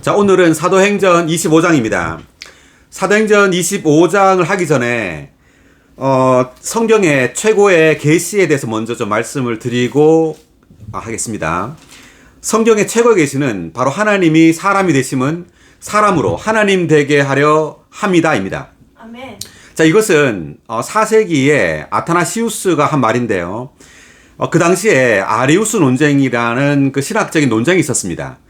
자, 오늘은 사도행전 25장입니다. 사도행전 25장을 하기 전에 성경의 최고의 계시에 대해서 먼저 좀 말씀을 드리고 하겠습니다. 성경의 최고의 계시는 바로 하나님이 사람이 되심은 사람으로 하나님 되게 하려 함이다입니다. 아멘. 자, 이것은 4세기에 아타나시우스가 한 말인데요. 그 당시에 아리우스 논쟁이라는 그 신학적인 논쟁이 있었습니다.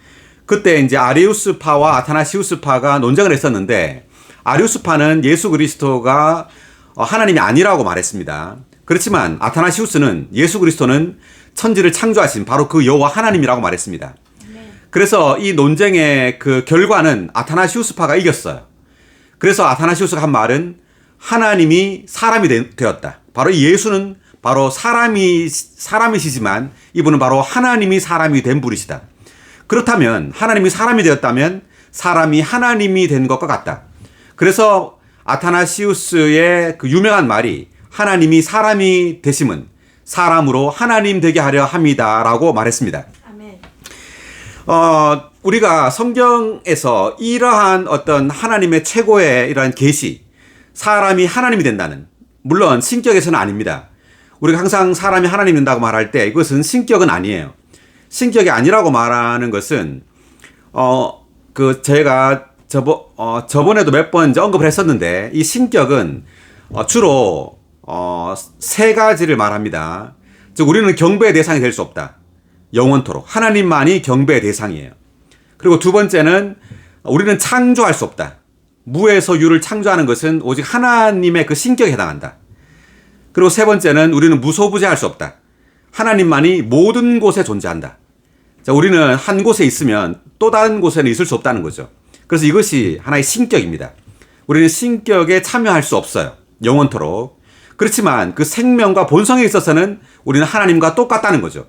그때 이제 아리우스파와 아타나시우스파가 논쟁을 했었는데, 아리우스파는 예수 그리스도가 하나님이 아니라고 말했습니다. 그렇지만 아타나시우스는 예수 그리스도는 천지를 창조하신 바로 그 여호와 하나님이라고 말했습니다. 그래서 이 논쟁의 그 결과는 아타나시우스파가 이겼어요. 그래서 아타나시우스가 한 말은 하나님이 사람이 되었다. 바로 이 예수는 바로 사람이시지만 이분은 바로 하나님이 사람이 된 분이시다. 그렇다면 하나님이 사람이 되었다면 사람이 하나님이 된 것과 같다. 그래서 아타나시우스의 그 유명한 말이 하나님이 사람이 되심은 사람으로 하나님 되게 하려 함이다라고 말했습니다. 아멘. 우리가 성경에서 이러한 어떤 하나님의 최고의 이러한 계시, 사람이 하나님이 된다는, 물론 신격에서는 아닙니다. 우리가 항상 사람이 하나님이 된다고 말할 때 이것은 신격은 아니에요. 신격이 아니라고 말하는 것은 제가 저번에도 몇 번 이제 언급을 했었는데, 이 신격은 주로 세 가지를 말합니다. 즉 우리는 경배의 대상이 될 수 없다. 영원토록 하나님만이 경배의 대상이에요. 그리고 두 번째는 우리는 창조할 수 없다. 무에서 유를 창조하는 것은 오직 하나님의 그 신격에 해당한다. 그리고 세 번째는 우리는 무소부재할 수 없다. 하나님만이 모든 곳에 존재한다. 자, 우리는 한 곳에 있으면 또 다른 곳에는 있을 수 없다는 거죠. 그래서 이것이 하나의 신격입니다. 우리는 신격에 참여할 수 없어요. 영원토록. 그렇지만 그 생명과 본성에 있어서는 우리는 하나님과 똑같다는 거죠.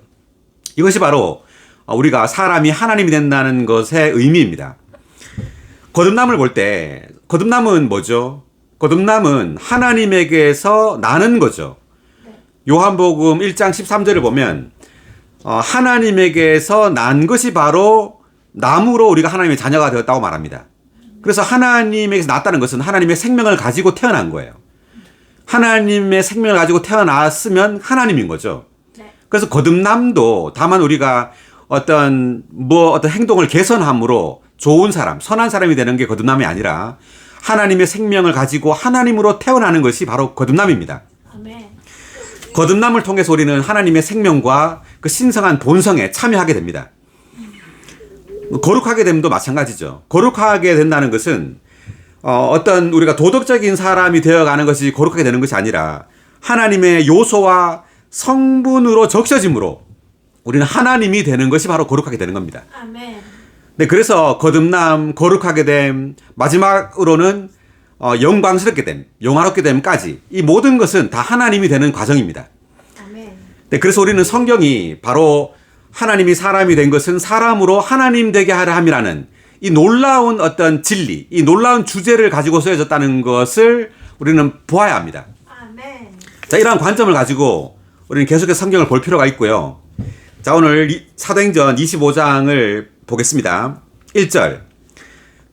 이것이 바로 우리가 사람이 하나님이 된다는 것의 의미입니다. 거듭남을 볼 때 거듭남은 뭐죠? 거듭남은 하나님에게서 나는 거죠. 요한복음 1장 13절을 보면 하나님에게서 난 것이 바로 남으로 우리가 하나님의 자녀가 되었다고 말합니다. 그래서 하나님에게서 났다는 것은 하나님의 생명을 가지고 태어난 거예요. 하나님의 생명을 가지고 태어났으면 하나님인 거죠. 그래서 거듭남도 다만 우리가 어떤 행동을 개선함으로 좋은 사람, 선한 사람이 되는 게 거듭남이 아니라 하나님의 생명을 가지고 하나님으로 태어나는 것이 바로 거듭남입니다. 아멘. 거듭남을 통해서 우리는 하나님의 생명과 그 신성한 본성에 참여하게 됩니다. 거룩하게 됨도 마찬가지죠. 거룩하게 된다는 것은 어떤 우리가 도덕적인 사람이 되어가는 것이 거룩하게 되는 것이 아니라 하나님의 요소와 성분으로 적셔짐으로 우리는 하나님이 되는 것이 바로 거룩하게 되는 겁니다. 아멘. 네, 그래서 거듭남, 거룩하게 됨, 마지막으로는 영광스럽게 됨, 영화롭게 됨까지 이 모든 것은 다 하나님이 되는 과정입니다. 아멘. 네, 그래서 우리는 성경이 바로 하나님이 사람이 된 것은 사람으로 하나님 되게 하려 함이라는 이 놀라운 어떤 진리, 이 놀라운 주제를 가지고 쓰여졌다는 것을 우리는 보아야 합니다. 아멘. 자, 이러한 관점을 가지고 우리는 계속해서 성경을 볼 필요가 있고요. 자, 오늘 사도행전 25장을 보겠습니다. 1절.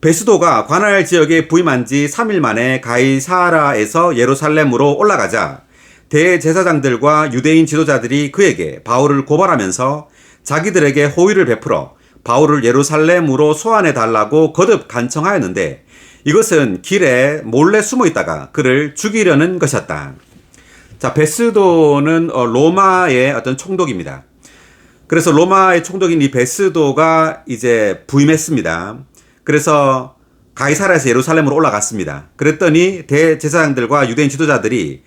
베스도가 관할 지역에 부임한 지 3일 만에 가이사라에서 예루살렘으로 올라가자 대제사장들과 유대인 지도자들이 그에게 바울을 고발하면서 자기들에게 호의를 베풀어 바울을 예루살렘으로 소환해 달라고 거듭 간청하였는데, 이것은 길에 몰래 숨어 있다가 그를 죽이려는 것이었다. 자, 베스도는 로마의 어떤 총독입니다. 그래서 로마의 총독인 이 베스도가 이제 부임했습니다. 그래서 가이사라에서 예루살렘으로 올라갔습니다. 그랬더니 대제사장들과 유대인 지도자들이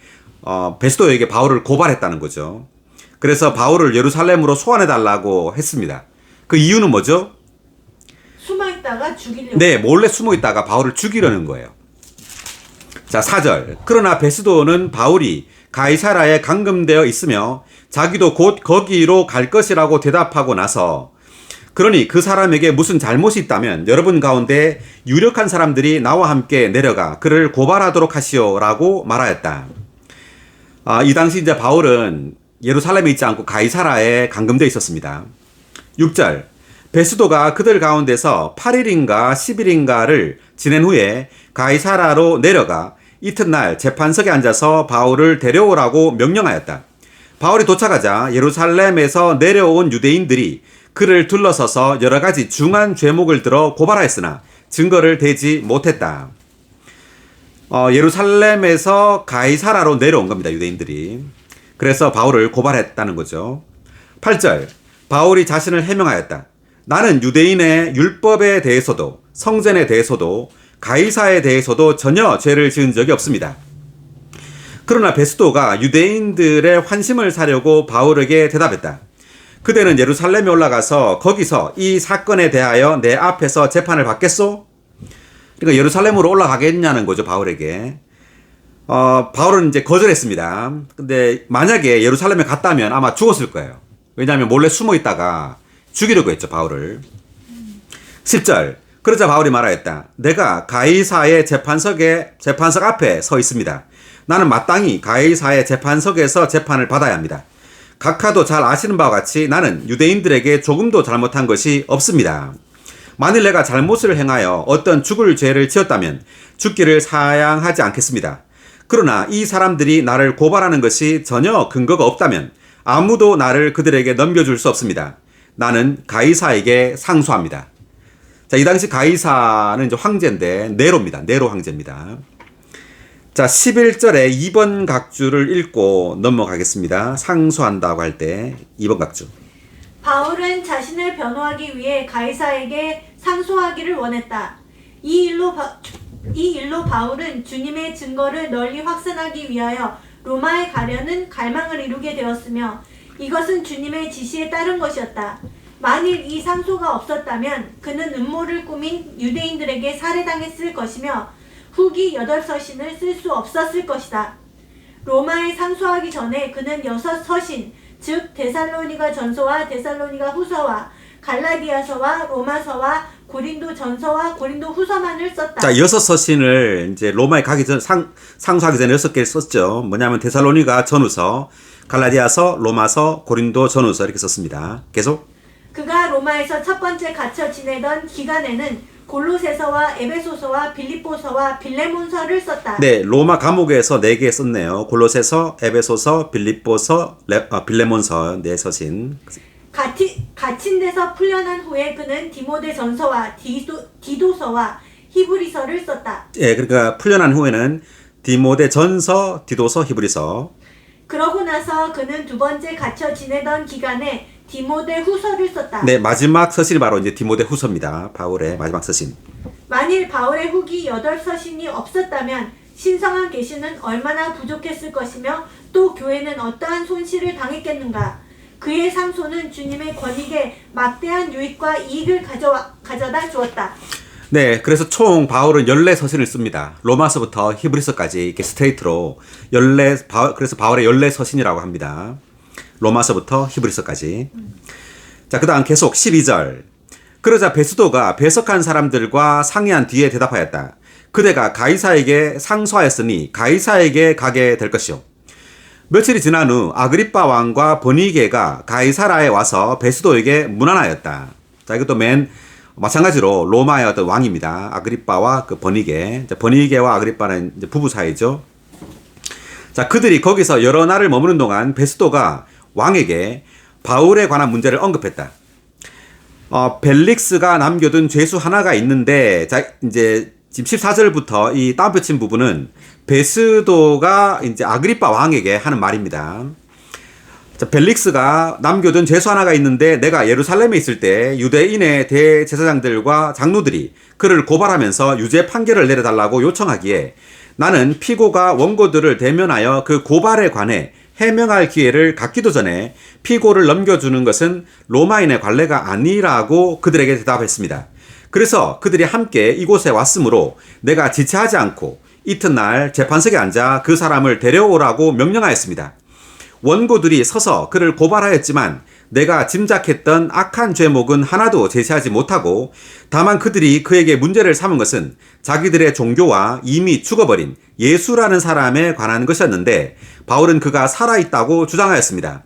베스도에게 바울을 고발했다는 거죠. 그래서 바울을 예루살렘으로 소환해 달라고 했습니다. 그 이유는 뭐죠? 숨어 있다가 죽이려고. 네, 몰래 숨어 있다가 바울을 죽이려는 거예요. 자, 4절. 그러나 베스도는 바울이 가이사라에 감금되어 있으며 자기도 곧 거기로 갈 것이라고 대답하고 나서, 그러니 그 사람에게 무슨 잘못이 있다면 여러분 가운데 유력한 사람들이 나와 함께 내려가 그를 고발하도록 하시오라고 말하였다. 이 당시 이제 바울은 예루살렘에 있지 않고 가이사라에 감금되어 있었습니다. 6절. 베스도가 그들 가운데서 8일인가 10일인가를 지낸 후에 가이사라로 내려가 이튿날 재판석에 앉아서 바울을 데려오라고 명령하였다. 바울이 도착하자 예루살렘에서 내려온 유대인들이 그를 둘러서서 여러 가지 중한 죄목을 들어 고발하였으나 증거를 대지 못했다. 예루살렘에서 가이사라로 내려온 겁니다. 유대인들이. 그래서 바울을 고발했다는 거죠. 8절 바울이 자신을 해명하였다. 나는 유대인의 율법에 대해서도 성전에 대해서도 가이사에 대해서도 전혀 죄를 지은 적이 없습니다. 그러나 베스도가 유대인들의 환심을 사려고 바울에게 대답했다. 그대는 예루살렘에 올라가서 거기서 이 사건에 대하여 내 앞에서 재판을 받겠소? 그러니까 예루살렘으로 올라가겠냐는 거죠, 바울에게. 바울은 이제 거절했습니다. 근데 만약에 예루살렘에 갔다면 아마 죽었을 거예요. 왜냐하면 몰래 숨어 있다가 죽이려고 했죠, 바울을. 10절. 그러자 바울이 말하였다. 내가 가이사의 재판석 앞에 서 있습니다. 나는 마땅히 가이사의 재판석에서 재판을 받아야 합니다. 각하도 잘 아시는 바와 같이 나는 유대인들에게 조금도 잘못한 것이 없습니다. 만일 내가 잘못을 행하여 어떤 죽을 죄를 지었다면 죽기를 사양하지 않겠습니다. 그러나 이 사람들이 나를 고발하는 것이 전혀 근거가 없다면 아무도 나를 그들에게 넘겨줄 수 없습니다. 나는 가이사에게 상소합니다. 자, 이 당시 가이사는 이제 황제인데 네로입니다. 네로 황제입니다. 자, 11절에 2번 각주를 읽고 넘어가겠습니다. 상소한다고 할 때 2번 각주. 바울은 자신을 변호하기 위해 가이사에게 상소하기를 원했다. 이 일로 바울은 주님의 증거를 널리 확산하기 위하여 로마에 가려는 갈망을 이루게 되었으며 이것은 주님의 지시에 따른 것이었다. 만일 이 상소가 없었다면 그는 음모를 꾸민 유대인들에게 살해당했을 것이며 후기 8서신을 쓸 수 없었을 것이다. 로마에 상소하기 전에 그는 6서신, 즉 데살로니가 전서와 데살로니가 후서와 갈라디아서와 로마서와 고린도 전서와 고린도 후서만을 썼다. 자, 6서신을 이제 로마에 가기 전 상소하기 전에 6개를 썼죠. 뭐냐면 데살로니가 전후서, 갈라디아서, 로마서, 고린도 전후서 이렇게 썼습니다. 계속. 그가 로마에서 첫 번째 갇혀 지내던 기간에는 골로새서와 에베소서와 빌립보서와 빌레몬서를 썼다. 네, 로마 감옥에서 4개 썼네요. 골로새서, 에베소서, 빌립보서, 빌레몬서 4서신. 갇힌 데서 풀려난 후에 그는 디모데 전서와 디도서와 히브리서를 썼다. 예, 그러니까 풀려난 후에는 디모데 전서, 디도서, 히브리서. 그러고 나서 그는 두 번째 갇혀 지내던 기간에 디모데 후서를 썼다. 네, 마지막 서신이 바로 이제 디모데 후서입니다. 바울의 마지막 서신. 만일 바울의 후기 8서신이 없었다면 신성한 계시는 얼마나 부족했을 것이며 또 교회는 어떠한 손실을 당했겠는가. 그의 상소는 주님의 권익에 막대한 유익과 이익을 가져다 주었다. 네, 그래서 총 바울은 14서신을 씁니다. 로마서부터 히브리서까지 이렇게 스트레이트로 그래서 바울의 14서신이라고 합니다. 로마서부터 히브리서까지. 자, 그 다음 계속 12절. 그러자 베스도가 배석한 사람들과 상의한 뒤에 대답하였다. 그대가 가이사에게 상소하였으니 가이사에게 가게 될 것이요. 며칠이 지난 후 아그리빠 왕과 버니게가 가이사라에 와서 베스도에게 문안하였다. 자, 이것도 마찬가지로 로마의 어떤 왕입니다. 아그리빠와 그 버니게. 버니게와 아그리빠는 이제 부부 사이죠. 자, 그들이 거기서 여러 날을 머무는 동안 베스도가 왕에게 바울에 관한 문제를 언급했다. 벨릭스가 남겨둔 죄수 하나가 있는데, 자, 이제 지금 14절부터 이 따옴표 부분은 베스도가 이제 아그리빠 왕에게 하는 말입니다. 자, 벨릭스가 남겨둔 죄수 하나가 있는데 내가 예루살렘에 있을 때 유대인의 대제사장들과 장로들이 그를 고발하면서 유죄 판결을 내려달라고 요청하기에 나는 피고가 원고들을 대면하여 그 고발에 관해 해명할 기회를 갖기도 전에 피고를 넘겨주는 것은 로마인의 관례가 아니라고 그들에게 대답했습니다. 그래서 그들이 함께 이곳에 왔으므로 내가 지체하지 않고 이튿날 재판석에 앉아 그 사람을 데려오라고 명령하였습니다. 원고들이 서서 그를 고발하였지만 내가 짐작했던 악한 죄목은 하나도 제시하지 못하고 다만 그들이 그에게 문제를 삼은 것은 자기들의 종교와 이미 죽어버린 예수라는 사람에 관한 것이었는데 바울은 그가 살아있다고 주장하였습니다.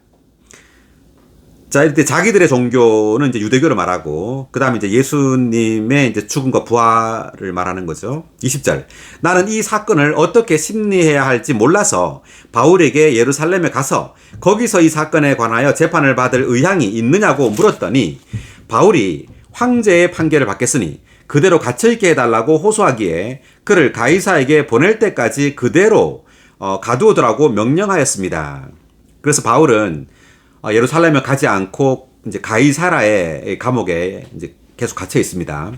자, 이때 자기들의 종교는 이제 유대교를 말하고, 그 다음에 이제 예수님의 이제 죽음과 부활을 말하는 거죠. 20절. 나는 이 사건을 어떻게 심리해야 할지 몰라서 바울에게 예루살렘에 가서 거기서 이 사건에 관하여 재판을 받을 의향이 있느냐고 물었더니 바울이 황제의 판결을 받겠으니 그대로 갇혀있게 해달라고 호소하기에 그를 가이사에게 보낼 때까지 그대로 가두어두라고 명령하였습니다. 그래서 바울은 예루살렘에 가지 않고 이제 가이사라의 감옥에 이제 계속 갇혀 있습니다.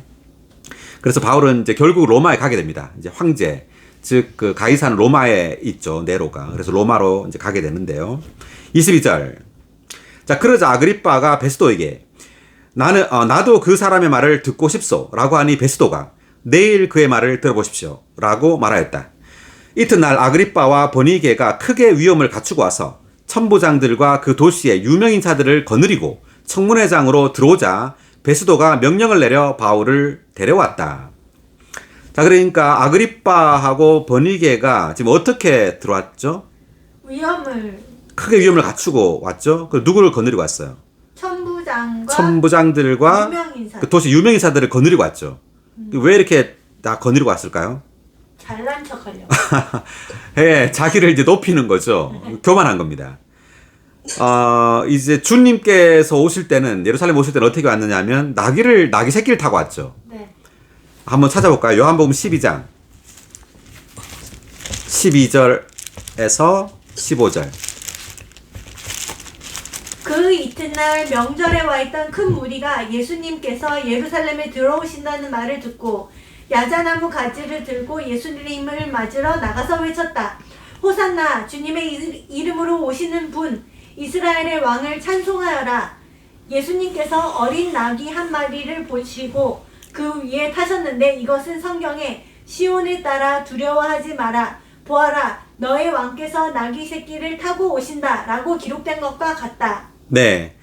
그래서 바울은 이제 결국 로마에 가게 됩니다. 이제 황제, 즉 그 가이사는 로마에 있죠, 네로가. 그래서 로마로 이제 가게 되는데요. 22절. 자, 그러자 아그리빠가 베스도에게 나도 그 사람의 말을 듣고 싶소라고 하니 베스도가 내일 그의 말을 들어보십시오라고 말하였다. 이튿날 아그리빠와 버니게가 크게 위험을 갖추고 와서 천부장들과 그 도시의 유명인사들을 거느리고 청문회장으로 들어오자 베스도가 명령을 내려 바울을 데려왔다. 자, 그러니까 아그리빠하고 버니게가 지금 어떻게 들어왔죠? 크게 위험을 갖추고 왔죠. 그 누구를 거느리고 왔어요? 천부장들과 유명인사. 그 도시 유명인사들을 거느리고 왔죠. 왜 이렇게 다 거느리고 왔을까요? 잘난 척하려고. 예, 자기를 이제 높이는 거죠. 교만한 겁니다. 이제 주님께서 오실 때는, 예루살렘 오실 때는 어떻게 왔느냐 하면, 나귀 새끼를 타고 왔죠. 네. 한번 찾아볼까요? 요한복음 12장. 12절에서 15절. 그 이튿날 명절에 와 있던 큰 무리가 예수님께서 예루살렘에 들어오신다는 말을 듣고 야자나무 가지를 들고 예수님을 맞으러 나가서 외쳤다. 호산나, 주님의 이름으로 오시는 분, 이스라엘의 왕을 찬송하여라. 예수님께서 어린 나귀 한 마리를 보시고 그 위에 타셨는데 이것은 성경에 시온을 따라 두려워하지 마라. 보아라, 너의 왕께서 나귀 새끼를 타고 오신다 라고 기록된 것과 같다. 네.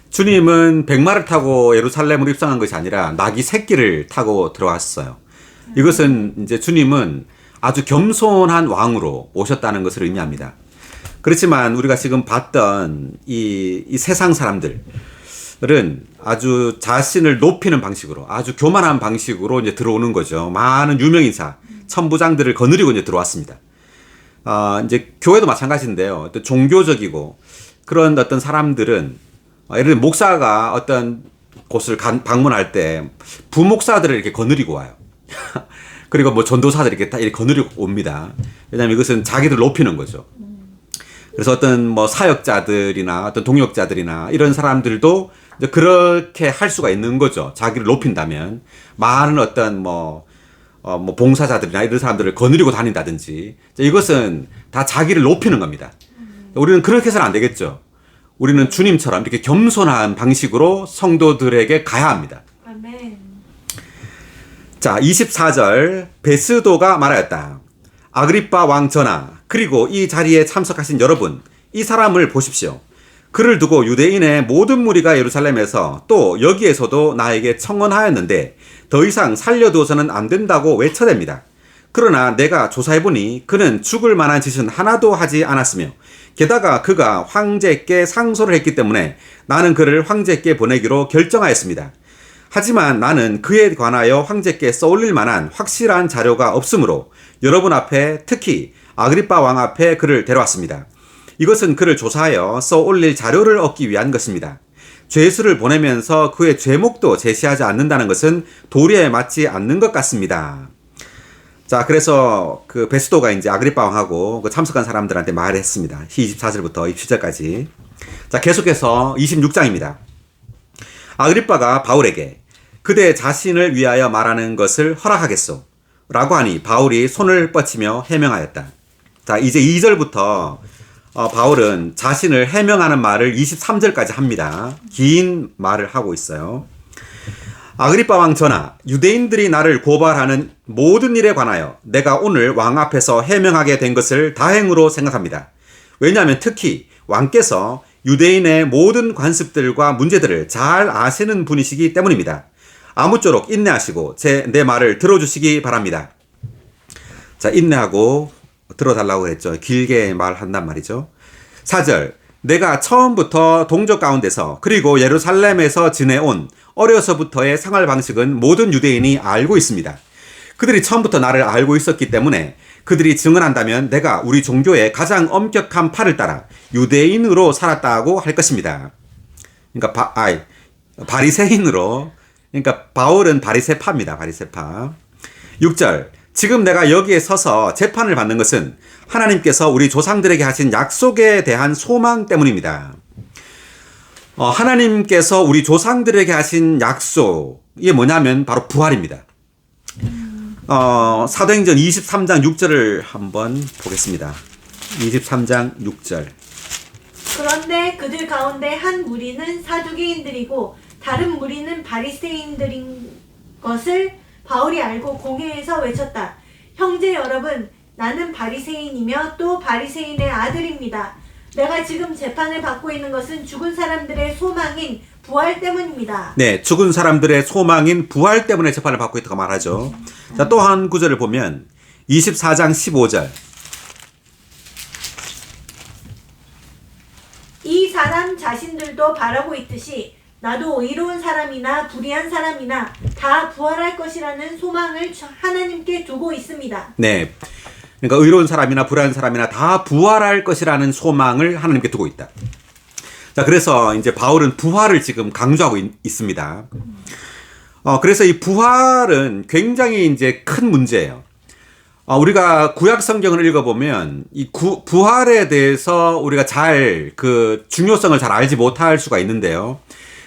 주님은 백마를 타고 예루살렘으로 입성한 것이 아니라 나귀 새끼를 타고 들어왔어요. 이것은 이제 주님은 아주 겸손한 왕으로 오셨다는 것을 의미합니다. 그렇지만 우리가 지금 봤던 이 세상 사람들은 아주 자신을 높이는 방식으로, 아주 교만한 방식으로 이제 들어오는 거죠. 많은 유명인사, 천부장들을 거느리고 이제 들어왔습니다. 이제 교회도 마찬가지인데요. 또 종교적이고 그런 어떤 사람들은, 예를 들면 목사가 어떤 곳을 방문할 때 부목사들을 이렇게 거느리고 와요. 그리고 뭐 전도사들 이렇게 다 이렇게 거느리고 옵니다. 왜냐하면 이것은 자기들 높이는 거죠. 그래서 어떤 뭐 사역자들이나 어떤 동역자들이나 이런 사람들도 이제 그렇게 할 수가 있는 거죠. 자기를 높인다면 많은 어떤 뭐 봉사자들이나 이런 사람들을 거느리고 다닌다든지, 이것은 다 자기를 높이는 겁니다. 우리는 그렇게 해서는 안 되겠죠. 우리는 주님처럼 이렇게 겸손한 방식으로 성도들에게 가야 합니다. 아멘. 자, 24절. 베스도가 말하였다. 아그리빠 왕 전하, 그리고 이 자리에 참석하신 여러분, 이 사람을 보십시오. 그를 두고 유대인의 모든 무리가 예루살렘에서 또 여기에서도 나에게 청언하였는데 더 이상 살려두어서는 안 된다고 외쳐댑니다. 그러나 내가 조사해보니 그는 죽을 만한 짓은 하나도 하지 않았으며 게다가 그가 황제께 상소를 했기 때문에 나는 그를 황제께 보내기로 결정하였습니다. 하지만 나는 그에 관하여 황제께 써올릴 만한 확실한 자료가 없으므로 여러분 앞에, 특히 아그리빠 왕 앞에 그를 데려왔습니다. 이것은 그를 조사하여 써올릴 자료를 얻기 위한 것입니다. 죄수를 보내면서 그의 죄목도 제시하지 않는다는 것은 도리에 맞지 않는 것 같습니다. 자, 그래서 그 베스도가 이제 아그리빠 왕하고 그 참석한 사람들한테 말을 했습니다. 24절부터 27절까지. 자, 계속해서 26장입니다. 아그리빠가 바울에게 그대 자신을 위하여 말하는 것을 허락하겠소 라고 하니 바울이 손을 뻗치며 해명하였다. 자, 이제 2절부터 바울은 자신을 해명하는 말을 23절까지 합니다. 긴 말을 하고 있어요. 아그리빠 왕 전하, 유대인들이 나를 고발하는 모든 일에 관하여 내가 오늘 왕 앞에서 해명하게 된 것을 다행으로 생각합니다. 왜냐하면 특히 왕께서 유대인의 모든 관습들과 문제들을 잘 아시는 분이시기 때문입니다. 아무쪼록 인내하시고 내 말을 들어주시기 바랍니다. 자, 인내하고 들어달라고 했죠. 길게 말한단 말이죠. 4절. 내가 처음부터 동족 가운데서 그리고 예루살렘에서 지내온 어려서부터의 생활 방식은 모든 유대인이 알고 있습니다. 그들이 처음부터 나를 알고 있었기 때문에 그들이 증언한다면 내가 우리 종교의 가장 엄격한 팔을 따라 유대인으로 살았다고 할 것입니다. 그러니까 바리새인으로, 그러니까 바울은 바리새파입니다. 바리새파. 6절. 지금 내가 여기에 서서 재판을 받는 것은 하나님께서 우리 조상들에게 하신 약속에 대한 소망 때문입니다. 하나님께서 우리 조상들에게 하신 약속이 뭐냐면 바로 부활입니다. 사도행전 23장 6절을 한번 보겠습니다. 23장 6절. 그런데 그들 가운데 한 무리는 사두개인들이고 다른 무리는 바리새인들인 것을 바울이 알고 공회에서 외쳤다. 형제 여러분, 나는 바리새인이며 또 바리새인의 아들입니다. 내가 지금 재판을 받고 있는 것은 죽은 사람들의 소망인 부활 때문입니다. 네, 죽은 사람들의 소망인 부활 때문에 재판을 받고 있다고 말하죠. 자, 또 한 구절을 보면 24장 15절. 이 사람 자신들도 바라고 있듯이 나도 의로운 사람이나 불의한 사람이나 다 부활할 것이라는 소망을 하나님께 두고 있습니다. 네. 그러니까 의로운 사람이나 불의한 사람이나 다 부활할 것이라는 소망을 하나님께 두고 있다. 자, 그래서 이제 바울은 부활을 지금 강조하고 있습니다. 그래서 이 부활은 굉장히 이제 큰 문제예요. 우리가 구약 성경을 읽어보면 이 부활에 대해서 우리가 잘 그 중요성을 잘 알지 못할 수가 있는데요.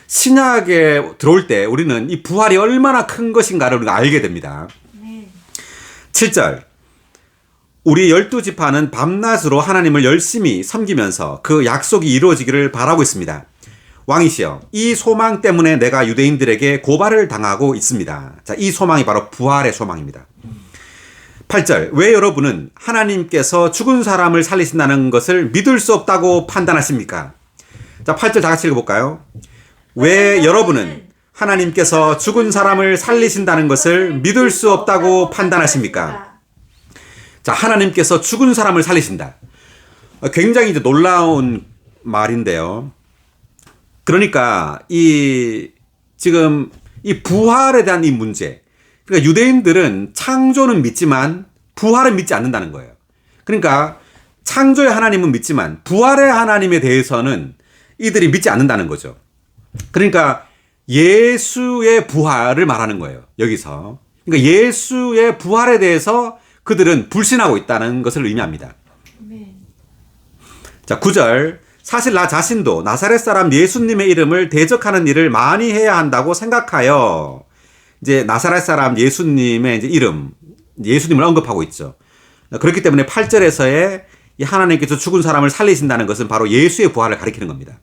신약에 들어올 때 우리는 이 부활이 얼마나 큰 것인가를 우리가 알게 됩니다. 네. 7절. 우리 12지파는 밤낮으로 하나님을 열심히 섬기면서 그 약속이 이루어지기를 바라고 있습니다. 왕이시여, 이 소망 때문에 내가 유대인들에게 고발을 당하고 있습니다. 자, 이 소망이 바로 부활의 소망입니다. 8절. 왜 여러분은 하나님께서 죽은 사람을 살리신다는 것을 믿을 수 없다고 판단하십니까? 자, 8절 다 같이 읽어볼까요? 왜 여러분은 하나님께서 죽은 사람을 살리신다는 것을 믿을 수 없다고 판단하십니까? 자, 하나님께서 죽은 사람을 살리신다. 굉장히 이제 놀라운 말인데요. 그러니까 지금 이 부활에 대한 이 문제. 그러니까 유대인들은 창조는 믿지만 부활은 믿지 않는다는 거예요. 그러니까 창조의 하나님은 믿지만 부활의 하나님에 대해서는 이들이 믿지 않는다는 거죠. 그러니까 예수의 부활을 말하는 거예요. 여기서. 그러니까 예수의 부활에 대해서 그들은 불신하고 있다는 것을 의미합니다. 네. 자, 9절. 사실 나 자신도 나사렛 사람 예수님의 이름을 대적하는 일을 많이 해야 한다고 생각하여 이제 나사렛 사람 예수님의 이제 이름, 예수님을 언급하고 있죠. 그렇기 때문에 8절에서의 이 하나님께서 죽은 사람을 살리신다는 것은 바로 예수의 부활을 가리키는 겁니다.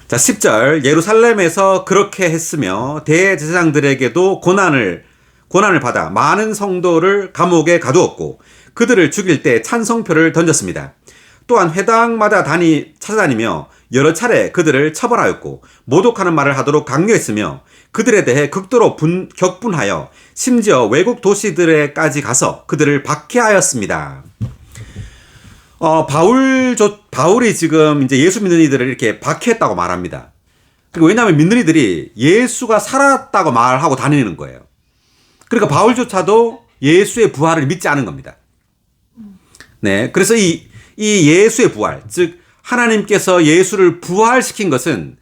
자, 10절. 예루살렘에서 그렇게 했으며 대제사장들에게도 고난을 받아 많은 성도를 감옥에 가두었고 그들을 죽일 때 찬성표를 던졌습니다. 또한 회당마다 찾아다니며 여러 차례 그들을 처벌하였고 모독하는 말을 하도록 강요했으며 그들에 대해 극도로 격분하여 심지어 외국 도시들에까지 가서 그들을 박해하였습니다. 바울이 지금 이제 예수 믿는 이들을 이렇게 박해했다고 말합니다. 그리고 왜냐하면 믿는 이들이 예수가 살았다고 말하고 다니는 거예요. 그러니까 바울조차도 예수의 부활을 믿지 않은 겁니다. 네, 그래서 이 예수의 부활, 즉 하나님께서 예수를 부활시킨 것은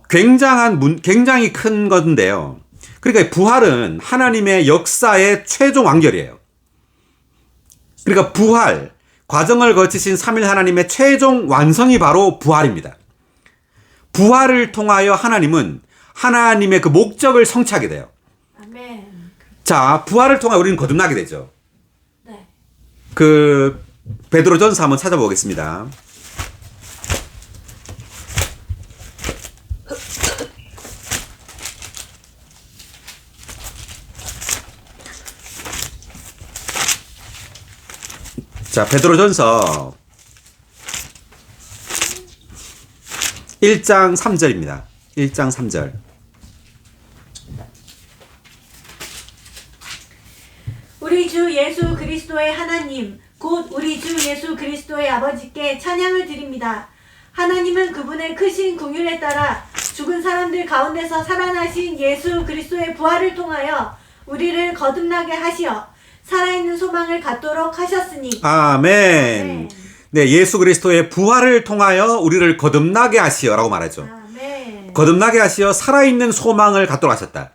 굉장히 큰 건데요. 그러니까 부활은 하나님의 역사의 최종 완결이에요. 그러니까 부활 과정을 거치신 삼위 하나님의 최종 완성이 바로 부활입니다. 부활을 통하여 하나님은 하나님의 그 목적을 성취하게 돼요. 아멘. 자, 부활을 통하여 우리는 거듭나게 되죠. 네. 베드로전서 한번 찾아보겠습니다. 자, 베드로전서 1장 3절입니다. 1장 3절. 우리 주 예수 그리스도의 하나님 곧 우리 주 예수 그리스도의 아버지께 찬양을 드립니다. 하나님은 그분의 크신 긍휼에 따라 죽은 사람들 가운데서 살아나신 예수 그리스도의 부활을 통하여 우리를 거듭나게 하시어 살아있는 소망을 갖도록 하셨으니. 아멘. 네, 예수 그리스도의 부활을 통하여 우리를 거듭나게 하시어라고 말하죠. 아멘. 거듭나게 하시어 살아있는 소망을 갖도록 하셨다.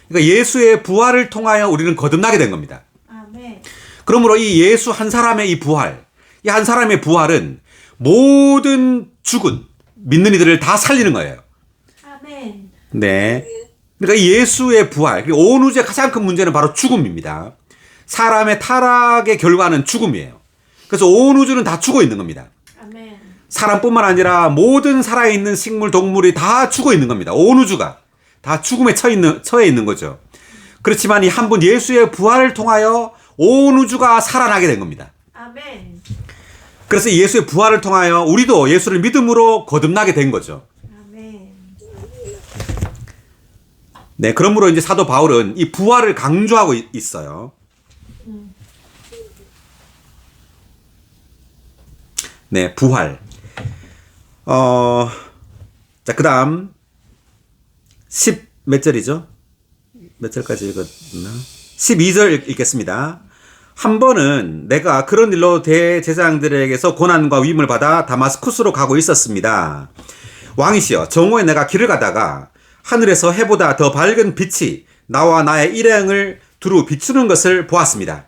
그러니까 예수의 부활을 통하여 우리는 거듭나게 된 겁니다. 아멘. 그러므로 이 예수 한 사람의 이 부활, 이 한 사람의 부활은 모든 죽은 믿는 이들을 다 살리는 거예요. 아멘. 네. 그러니까 이 예수의 부활, 그리고 온 우주의 가장 큰 문제는 바로 죽음입니다. 사람의 타락의 결과는 죽음이에요. 그래서 온 우주는 다 죽어 있는 겁니다. 아멘. 사람뿐만 아니라 모든 살아있는 식물, 동물이 다 죽어 있는 겁니다. 온 우주가 다 죽음에 처해 있는 거죠. 그렇지만 이 한 분 예수의 부활을 통하여 온 우주가 살아나게 된 겁니다. 아멘. 그래서 예수의 부활을 통하여 우리도 예수를 믿음으로 거듭나게 된 거죠. 아멘. 네, 그러므로 이제 사도 바울은 이 부활을 강조하고 있어요. 네, 부활. 자, 그 다음, 몇 절이죠? 몇 절까지 읽었나? 12절 읽겠습니다. 한 번은 내가 그런 일로 대제사장들에게서 고난과 위임을 받아 다마스쿠스로 가고 있었습니다. 왕이시여, 정오에 내가 길을 가다가 하늘에서 해보다 더 밝은 빛이 나와 나의 일행을 두루 비추는 것을 보았습니다.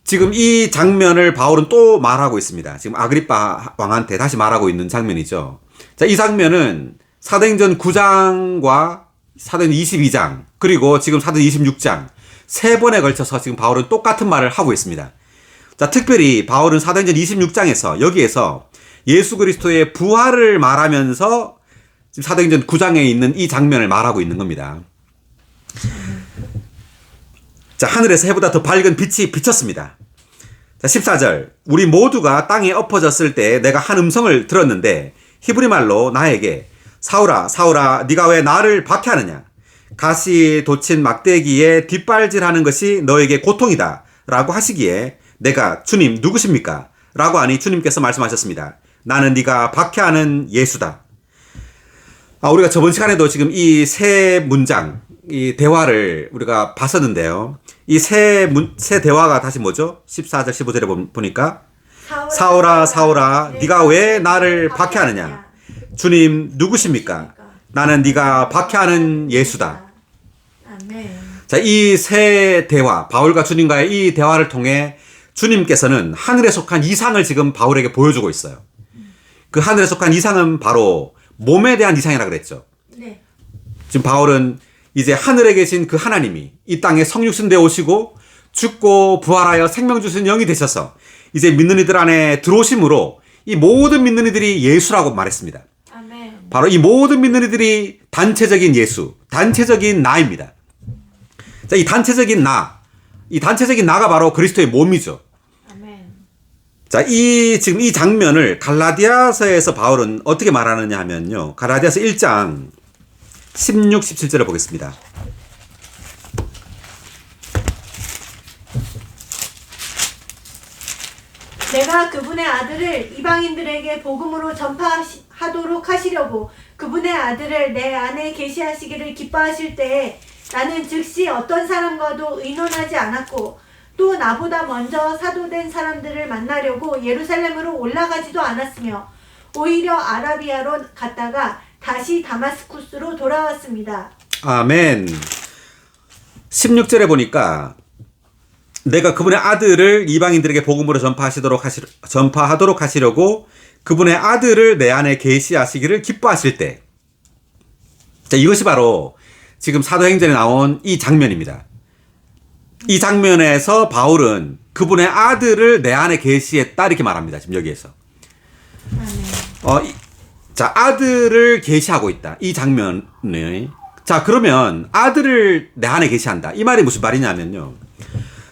지금 이 장면을 바울은 또 말하고 있습니다. 지금 아그리파 왕한테 다시 말하고 있는 장면이죠. 자, 이 장면은 사도행전 9장과 사도행전 22장, 그리고 지금 사도행전 26장, 세 번에 걸쳐서 지금 바울은 똑같은 말을 하고 있습니다. 자, 특별히 바울은 사도행전 26장에서 여기에서 예수 그리스도의 부활을 말하면서 지금 사도행전 9장에 있는 이 장면을 말하고 있는 겁니다. 자, 하늘에서 해보다 더 밝은 빛이 비쳤습니다. 자, 14절. 우리 모두가 땅에 엎어졌을 때 내가 한 음성을 들었는데 히브리 말로 나에게 사울아, 사울아, 네가 왜 나를 박해하느냐? 가시 돋친 막대기에 뒷발질하는 것이 너에게 고통이다 라고 하시기에 내가 주님 누구십니까? 라고 하니 주님께서 말씀하셨습니다. 나는 네가 박해하는 예수다. 우리가 저번 시간에도 지금 이 세 문장, 이 대화를 우리가 봤었는데요. 이 세 대화가 다시 뭐죠? 14절, 15절에 보니까 사울아, 사울아, 네가 왜 나를 박해하느냐? 주님 누구십니까? 나는 네가 박해하는 예수다. 아멘. 자, 이 세 대화, 바울과 주님과의 이 대화를 통해 주님께서는 하늘에 속한 이상을 지금 바울에게 보여주고 있어요. 그 하늘에 속한 이상은 바로 몸에 대한 이상이라 그랬죠. 네. 지금 바울은 이제 하늘에 계신 그 하나님이 이 땅에 성육신 되어 오시고 죽고 부활하여 생명 주신 영이 되셔서 이제 믿는 이들 안에 들어오심으로 이 모든 믿는 이들이 예수라고 말했습니다. 아멘. 바로 이 모든 믿는 이들이 단체적인 예수, 단체적인 나입니다. 자, 이 단체적인 나가 바로 그리스도의 몸이죠. 아멘. 자, 지금 이 장면을 갈라디아서에서 바울은 어떻게 말하느냐 하면요. 갈라디아서 1장 16, 17절을 보겠습니다. 내가 그분의 아들을 이방인들에게 복음으로 전파하도록 하시려고 그분의 아들을 내 안에 계시하시기를 기뻐하실 때에 나는 즉시 어떤 사람과도 의논하지 않았고 또 나보다 먼저 사도된 사람들을 만나려고 예루살렘으로 올라가지도 않았으며 오히려 아라비아로 갔다가 다시 다마스쿠스로 돌아왔습니다. 아멘. 16절에 보니까 내가 그분의 아들을 이방인들에게 복음으로 전파하도록 하시려고 그분의 아들을 내 안에 계시하시기를 기뻐하실 때. 자, 이것이 바로 지금 사도행전에 나온 이 장면입니다. 이 장면에서 바울은 그분의 아들을 내 안에 계시했다 이렇게 말합니다. 지금 여기에서. 자, 아들을 계시하고 있다. 이 장면을. 자, 그러면 아들을 내 안에 계시한다. 이 말이 무슨 말이냐면요.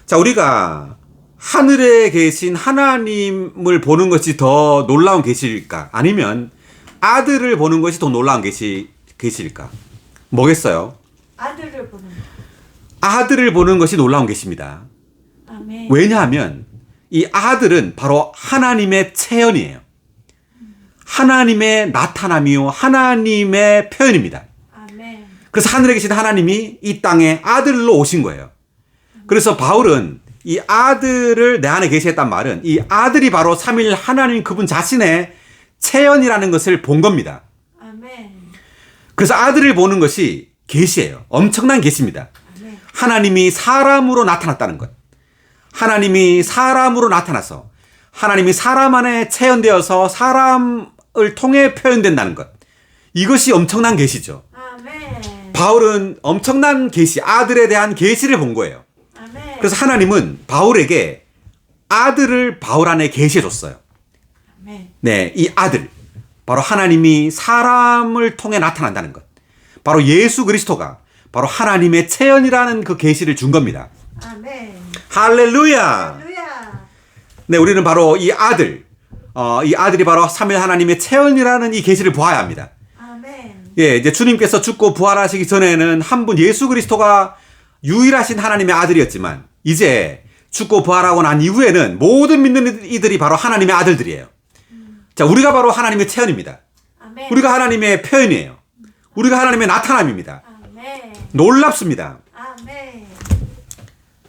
자, 우리가 하늘에 계신 하나님을 보는 것이 더 놀라운 계시일까? 아니면 아들을 보는 것이 더 놀라운 계시일까? 뭐겠어요? 아들을 보는 거. 아들을 보는 것이 놀라운 계시입니다. 아멘. 왜냐하면 이 아들은 바로 하나님의 체현이에요. 하나님의 나타남이요. 하나님의 표현입니다. 아멘. 그래서 하늘에 계신 하나님이 이 땅에 아들로 오신 거예요. 그래서 바울은 이 아들을 내 안에 계시했단 말은 이 아들이 바로 삼위일 하나님 그분 자신의 체현이라는 것을 본 겁니다. 아멘. 그래서 아들을 보는 것이 계시예요. 엄청난 계시입니다. 아멘. 하나님이 사람으로 나타났다는 것. 하나님이 사람으로 나타나서 하나님이 사람 안에 체현되어서 사람을 통해 표현된다는 것. 이것이 엄청난 계시죠. 아멘. 바울은 엄청난 계시, 아들에 대한 계시를 본 거예요. 아멘. 그래서 하나님은 바울에게 아들을 바울 안에 계시해 줬어요. 아멘. 네, 이 아들. 바로 하나님이 사람을 통해 나타난다는 것. 바로 예수 그리스도가 바로 하나님의 체현이라는 그 계시를 준 겁니다. 아멘. 할렐루야. 할렐루야. 네, 우리는 바로 이 아들, 이 아들이 바로 삼위일 하나님의 체현이라는 이 계시를 보아야 합니다. 아멘. 예, 이제 주님께서 죽고 부활하시기 전에는 한 분 예수 그리스도가 유일하신 하나님의 아들이었지만 이제 죽고 부활하고 난 이후에는 모든 믿는 이들이 바로 하나님의 아들들이에요. 자, 우리가 바로 하나님의 체현입니다. 아멘. 우리가 하나님의 표현이에요. 우리가 하나님의 나타남입니다. 아멘. 놀랍습니다. 아멘.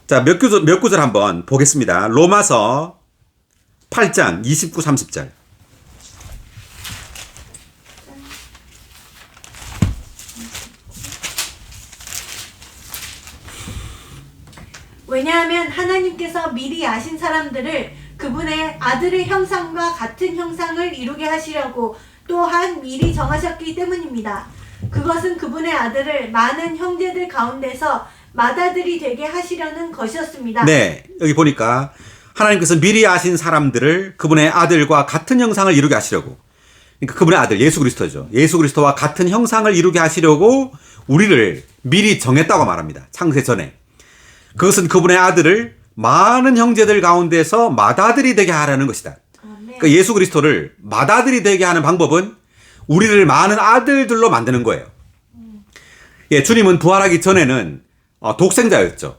자, 몇 구절 한번 보겠습니다. 로마서 8장 29, 30절. 왜냐하면 하나님께서 미리 아신 사람들을 그분의 아들의 형상과 같은 형상을 이루게 하시려고 또한 미리 정하셨기 때문입니다. 그것은 그분의 아들을 많은 형제들 가운데서 맏아들이 되게 하시려는 것이었습니다. 네, 여기 보니까 하나님께서 미리 아신 사람들을 그분의 아들과 같은 형상을 이루게 하시려고. 그러니까 그분의 아들 예수 그리스도죠. 예수 그리스도와 같은 형상을 이루게 하시려고 우리를 미리 정했다고 말합니다. 창세 전에. 그것은 그분의 아들을 많은 형제들 가운데서 맏아들이 되게 하려는 것이다. 아멘. 그러니까 예수 그리스도를 맏아들이 되게 하는 방법은 우리를 많은 아들들로 만드는 거예요. 예, 주님은 부활하기 전에는 독생자였죠.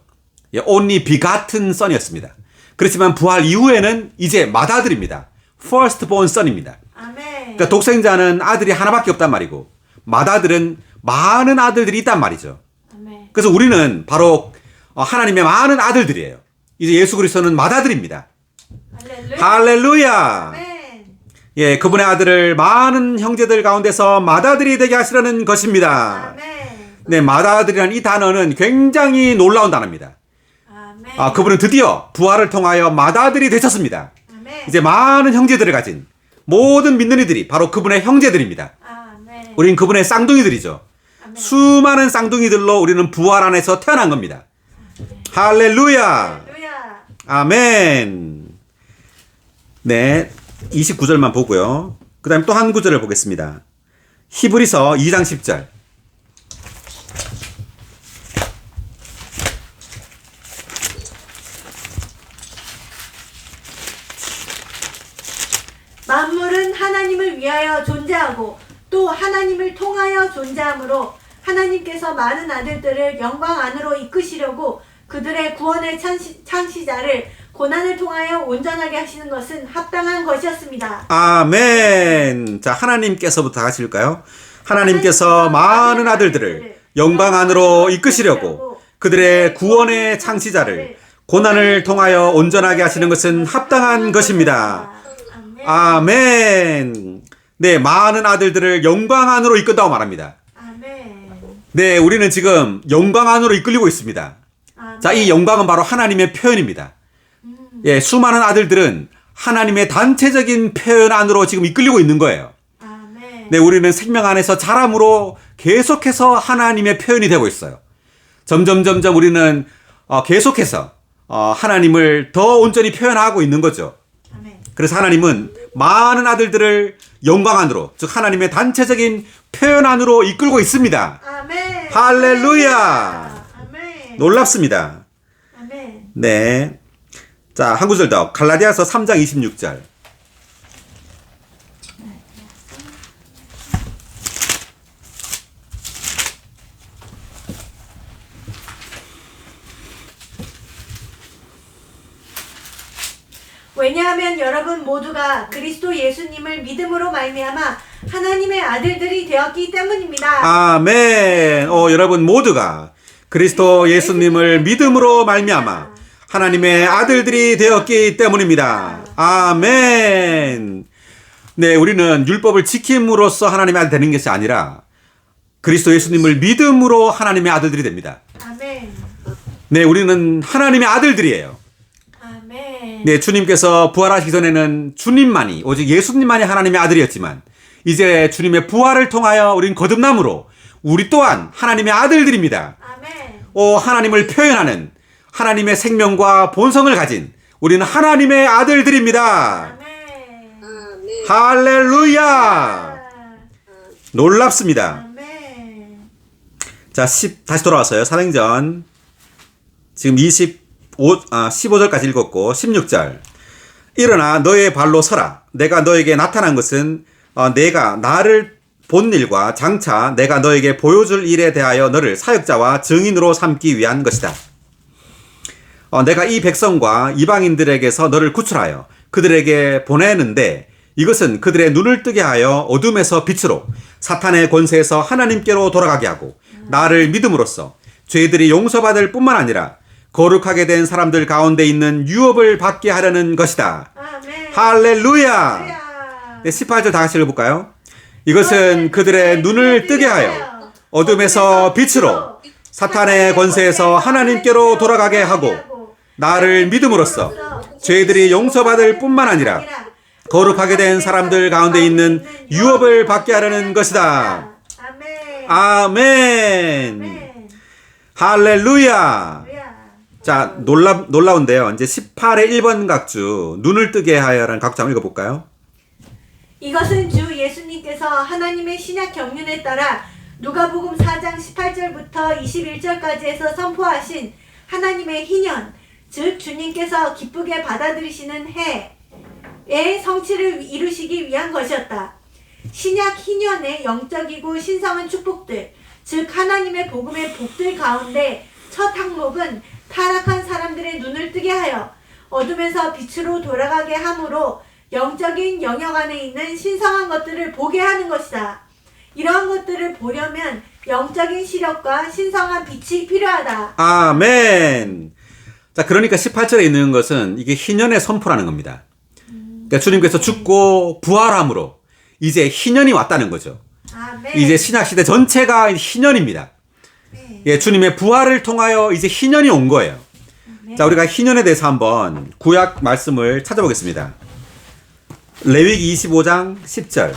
예, only begotten son이었습니다. 그렇지만 부활 이후에는 이제 맏아들입니다. firstborn son입니다. 아멘. 그러니까 독생자는 아들이 하나밖에 없단 말이고 맏아들은 많은 아들들이 있단 말이죠. 아멘. 그래서 우리는 바로 하나님의 많은 아들들이에요. 이제 예수 그리스도는 맏아들입니다. 할렐루야. 할렐루야. 아멘. 예, 그분의 아들을 많은 형제들 가운데서 맏아들이 되게 하시려는 것입니다. 아멘. 네, 맏아들이라는 이 단어는 굉장히 놀라운 단어입니다. 아멘. 그분은 드디어 부활을 통하여 맏아들이 되셨습니다. 아멘. 이제 많은 형제들을 가진 모든 믿는 이들이 바로 그분의 형제들입니다. 아멘. 우리는 그분의 쌍둥이들이죠. 아멘. 수많은 쌍둥이들로 우리는 부활 안에서 태어난 겁니다. 할렐루야. 할렐루야. 아멘. 네, 29절만 보고요. 그 다음에 또 한 구절을 보겠습니다. 히브리서 2장 10절. 만물은 하나님을 위하여 존재하고 또 하나님을 통하여 존재하므로 하나님께서 많은 아들들을 영광 안으로 이끄시려고 그들의 구원의 창시자를 고난을 통하여 온전하게 하시는 것은 합당한 것이었습니다. 아멘. 자, 하나님께서부터 하실까요? 하나님께서 많은 아들들을 영광 안으로 이끄시려고 그들의 구원의 창시자를 고난을 통하여 온전하게 하시는 것은 합당한 것입니다. 아멘. 네, 많은 아들들을 영광 안으로 이끈다고 말합니다. 아멘. 네, 우리는 지금 영광 안으로 이끌리고 있습니다. 아멘. 자, 이 영광은 바로 하나님의 표현입니다. 예, 수많은 아들들은 하나님의 단체적인 표현 안으로 지금 이끌리고 있는 거예요. 아멘. 네, 우리는 생명 안에서 자람으로 계속해서 하나님의 표현이 되고 있어요. 점점 우리는 계속해서 하나님을 더 온전히 표현하고 있는 거죠. 아멘. 그래서 하나님은 많은 아들들을 영광 안으로, 즉 하나님의 단체적인 표현 안으로 이끌고 있습니다. 아멘. 할렐루야. 아멘. 놀랍습니다. 아멘. 네. 자, 한 구절 더. 갈라디아서 3장 26절. 왜냐하면 여러분 모두가 그리스도 예수님을 믿음으로 말미암아 하나님의 아들들이 되었기 때문입니다. 아멘. 여러분 모두가 그리스도 예수님을 믿음으로 말미암아 하나님의 아들들이 되었기 때문입니다. 아멘. 네, 우리는 율법을 지킴으로써 하나님의 아들 되는 것이 아니라 그리스도 예수님을 믿음으로 하나님의 아들들이 됩니다. 아멘. 네, 우리는 하나님의 아들들이에요. 아멘. 네, 주님께서 부활하시기 전에는 주님만이, 오직 예수님만이 하나님의 아들이었지만 이제 주님의 부활을 통하여 우린 거듭남으로 우리 또한 하나님의 아들들입니다. 아멘. 하나님을 표현하는 하나님의 생명과 본성을 가진 우리는 하나님의 아들들입니다. 아멘. 할렐루야! 놀랍습니다. 아멘. 자, 다시 돌아왔어요. 사도행전. 지금 15절까지 읽었고, 16절. 일어나 너의 발로 서라. 내가 너에게 나타난 것은 내가 나를 본 일과 장차 내가 너에게 보여줄 일에 대하여 너를 사역자와 증인으로 삼기 위한 것이다. 내가 이 백성과 이방인들에게서 너를 구출하여 그들에게 보내는데 이것은 그들의 눈을 뜨게 하여 어둠에서 빛으로 사탄의 권세에서 하나님께로 돌아가게 하고 나를 믿음으로써 죄들이 용서받을 뿐만 아니라 거룩하게 된 사람들 가운데 있는 유업을 받게 하려는 것이다. 아멘. 할렐루야. 네, 18절 다 같이 읽어볼까요? 이것은 그들의 눈을 뜨게 하여 어둠에서 빛으로 사탄의 권세에서 하나님께로 돌아가게 하고 나를 믿음으로써 죄들이 용서받을 뿐만 아니라 거룩하게 된 사람들 가운데 있는 유업을 받게 하려는 것이다. 아멘. 할렐루야. 자, 놀라운데요. 이제 18의 1번 각주, 눈을 뜨게 하여라는 각주 한번 읽어볼까요? 이것은 주 예수님께서 하나님의 신약 경륜에 따라 누가복음 4장 18절부터 21절까지에서 선포하신 하나님의 희년, 즉 주님께서 기쁘게 받아들이시는 해의 성취를 이루시기 위한 것이었다. 신약 희년의 영적이고 신성한 축복들, 즉 하나님의 복음의 복들 가운데 첫 항목은 타락한 사람들의 눈을 뜨게 하여 어둠에서 빛으로 돌아가게 함으로 영적인 영역 안에 있는 신성한 것들을 보게 하는 것이다. 이러한 것들을 보려면 영적인 시력과 신성한 빛이 필요하다. 아멘. 자, 그러니까 18절에 있는 것은 이게 희년의 선포라는 겁니다. 그러니까 주님께서 죽고 부활함으로 이제 희년이 왔다는 거죠. 아멘. 이제 신약시대 전체가 희년입니다. 예, 주님의 부활을 통하여 이제 희년이 온 거예요. 자, 우리가 희년에 대해서 한번 구약 말씀을 찾아보겠습니다. 레위기 25장 10절.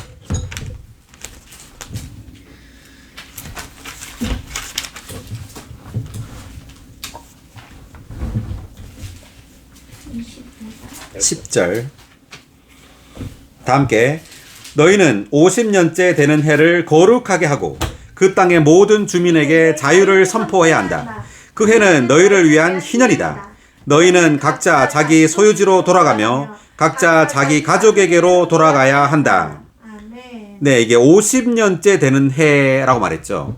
다 함께 너희는 50년째 되는 해를 거룩하게 하고 그 땅의 모든 주민에게 자유를 선포해야 한다. 그 해는 너희를 위한 희년이다. 너희는 각자 자기 소유지로 돌아가며 각자 자기 가족에게로 돌아가야 한다. 네, 이게 50년째 되는 해라고 말했죠.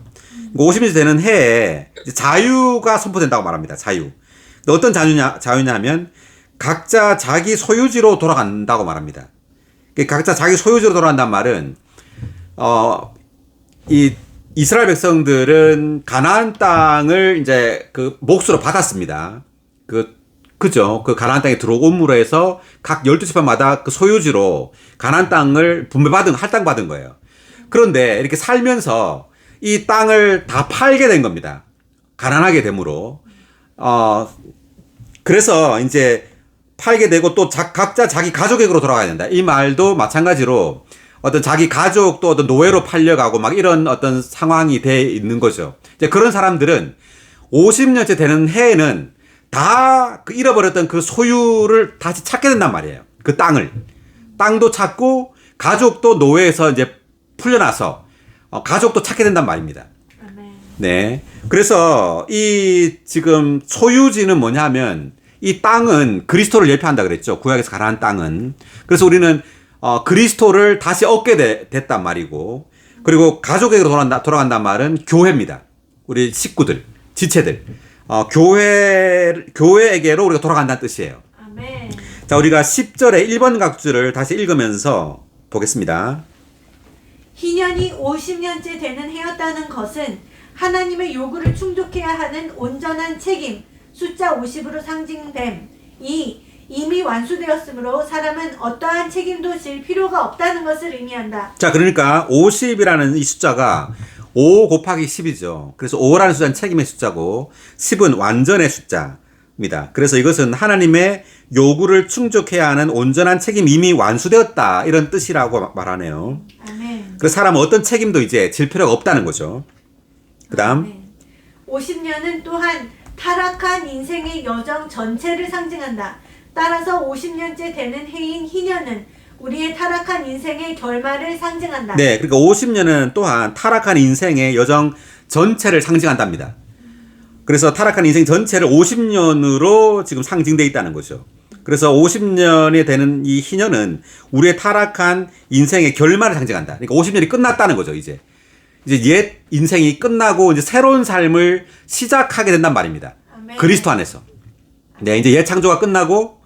50년째 되는 해에 자유가 선포된다고 말합니다. 자유. 어떤 자유냐면 각자 자기 소유지로 돌아간다고 말합니다. 각자 자기 소유지로 돌아간다는 말은 이 이스라엘 백성들은 가나안 땅을 이제 그 몫으로 받았습니다. 그죠? 그 가나안 땅에 들어옴으로 해서 각 12지파마다 그 소유지로 가나안 땅을 할당받은 거예요. 그런데 이렇게 살면서 이 땅을 다 팔게 된 겁니다. 가난하게 되므로. 그래서 이제 팔게 되고 또 각자 자기 가족에게로 돌아가야 된다. 이 말도 마찬가지로 어떤 자기 가족 또 어떤 노예로 팔려가고 막 이런 어떤 상황이 돼 있는 거죠. 이제 그런 사람들은 50년째 되는 해에는 다 잃어버렸던 그 소유를 다시 찾게 된단 말이에요. 그 땅도 찾고 가족도 노예에서 이제 풀려나서 가족도 찾게 된단 말입니다. 네. 그래서 이 지금 소유지는 뭐냐면 이 땅은 그리스도를 예표한다 그랬죠. 구약에서 가나안 땅은. 그래서 우리는 그리스도를 다시 얻게 됐단 말이고, 그리고 가족에게로 돌아간단 말은 교회입니다. 우리 식구들, 지체들. 교회에게로 우리가 돌아간다는 뜻이에요. 아멘. 자, 우리가 10절의 1번 각주를 다시 읽으면서 보겠습니다. 희년이 50년째 되는 해였다는 것은 하나님의 요구를 충족해야 하는 온전한 책임, 숫자 50으로 상징됨. 이미 완수되었으므로 사람은 어떠한 책임도 질 필요가 없다는 것을 의미한다. 자, 그러니까 50이라는 이 숫자가 5 곱하기 10이죠. 그래서 5라는 숫자는 책임의 숫자고 10은 완전의 숫자입니다. 그래서 이것은 하나님의 요구를 충족해야 하는 온전한 책임 이미 완수되었다, 이런 뜻이라고 말하네요. 아멘. 그래서 사람은 어떤 책임도 이제 질 필요가 없다는 거죠. 그 다음 50년은 또한 타락한 인생의 여정 전체를 상징한다. 따라서 50년째 되는 해인 희년은 우리의 타락한 인생의 결말을 상징한다. 네, 그러니까 50년은 또한 타락한 인생의 여정 전체를 상징한답니다. 그래서 타락한 인생 전체를 50년으로 지금 상징되어 있다는 거죠. 그래서 50년이 되는 이 희년은 우리의 타락한 인생의 결말을 상징한다. 그러니까 50년이 끝났다는 거죠, 이제 옛 인생이 끝나고 이제 새로운 삶을 시작하게 된단 말입니다. 아멘. 그리스도 안에서. 네, 이제 옛 창조가 끝나고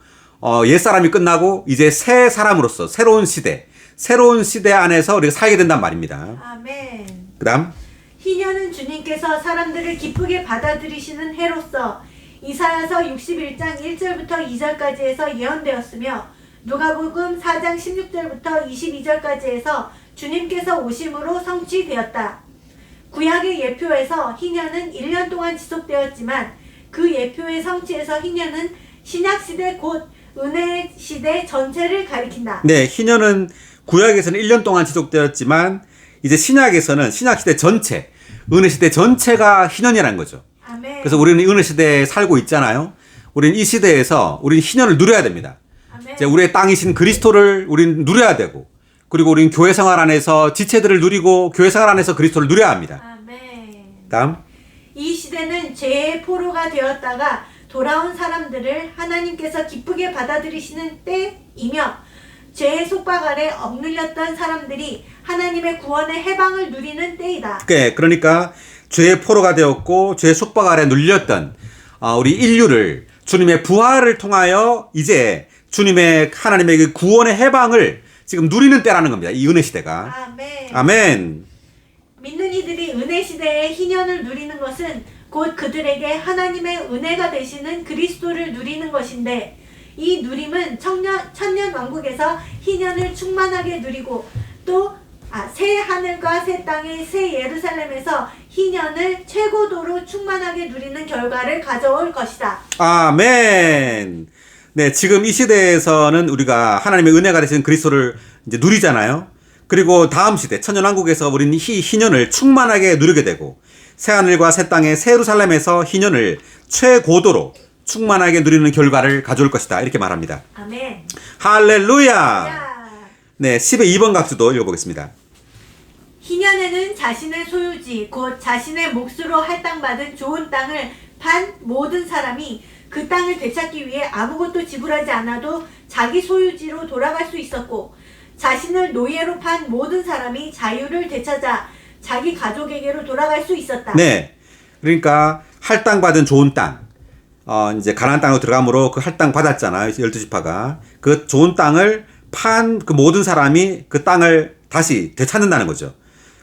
옛 사람이 끝나고 이제 새 사람으로서 새로운 시대 안에서 우리가 살게 된단 말입니다. 아멘. 그다음 희년은 주님께서 사람들을 기쁘게 받아들이시는 해로서 이사야서 61장 1절부터 2절까지 해서 예언되었으며 누가복음 4장 16절부터 22절까지 해서 주님께서 오심으로 성취되었다. 구약의 예표에서 희년은 1년 동안 지속되었지만 그 예표의 성취에서 희년은 신약시대 곧 은혜시대 전체를 가리킨다. 네, 희년은 구약에서는 1년 동안 지속되었지만 이제 신약에서는 신약시대 전체, 은혜시대 전체가 희년이라는 거죠. 아멘. 그래서 우리는 은혜시대에 살고 있잖아요. 우리는 이 시대에서 우리는 희년을 누려야 됩니다. 아멘. 이제 우리의 땅이신 그리스도를 우리는 누려야 되고, 그리고 우리는 교회 생활 안에서 지체들을 누리고 교회 생활 안에서 그리스도를 누려야 합니다. 아멘. 다음. 이 시대는 죄의 포로가 되었다가 돌아온 사람들을 하나님께서 기쁘게 받아들이시는 때이며 죄의 속박 아래 억눌렸던 사람들이 하나님의 구원의 해방을 누리는 때이다. 네, 그러니까 죄의 포로가 되었고 죄의 속박 아래 눌렸던 우리 인류를 주님의 부활을 통하여 이제 주님의 하나님의 그 구원의 해방을 지금 누리는 때라는 겁니다. 이 은혜 시대가. 아멘. 아멘. 믿는 이들이 은혜 시대의 희년을 누리는 것은 곧 그들에게 하나님의 은혜가 되시는 그리스도를 누리는 것인데 이 누림은 천년 왕국에서 희년을 충만하게 누리고 또 새 하늘과 새 땅의 새 예루살렘에서 희년을 최고도로 충만하게 누리는 결과를 가져올 것이다. 아멘. 네, 지금 이 시대에서는 우리가 하나님의 은혜가 되시는 그리스도를 이제 누리잖아요. 그리고 다음 시대 천년왕국에서 우리는 이 희년을 충만하게 누리게 되고 새하늘과 새 땅의 새 예루살렘에서 희년을 최고도로 충만하게 누리는 결과를 가져올 것이다, 이렇게 말합니다. 아멘. 할렐루야. 야. 네, 10의 2번 각주도 읽어보겠습니다. 희년에는 자신의 소유지 곧 자신의 몫으로 할당받은 좋은 땅을 판 모든 사람이 그 땅을 되찾기 위해 아무것도 지불하지 않아도 자기 소유지로 돌아갈 수 있었고 자신을 노예로 판 모든 사람이 자유를 되찾아 자기 가족에게로 돌아갈 수 있었다. 네, 그러니까 할당받은 좋은 땅, 이제 가나안 땅으로 들어감으로 그 할당 받았잖아요, 12지파가. 그 좋은 땅을 판 그 모든 사람이 그 땅을 다시 되찾는다는 거죠.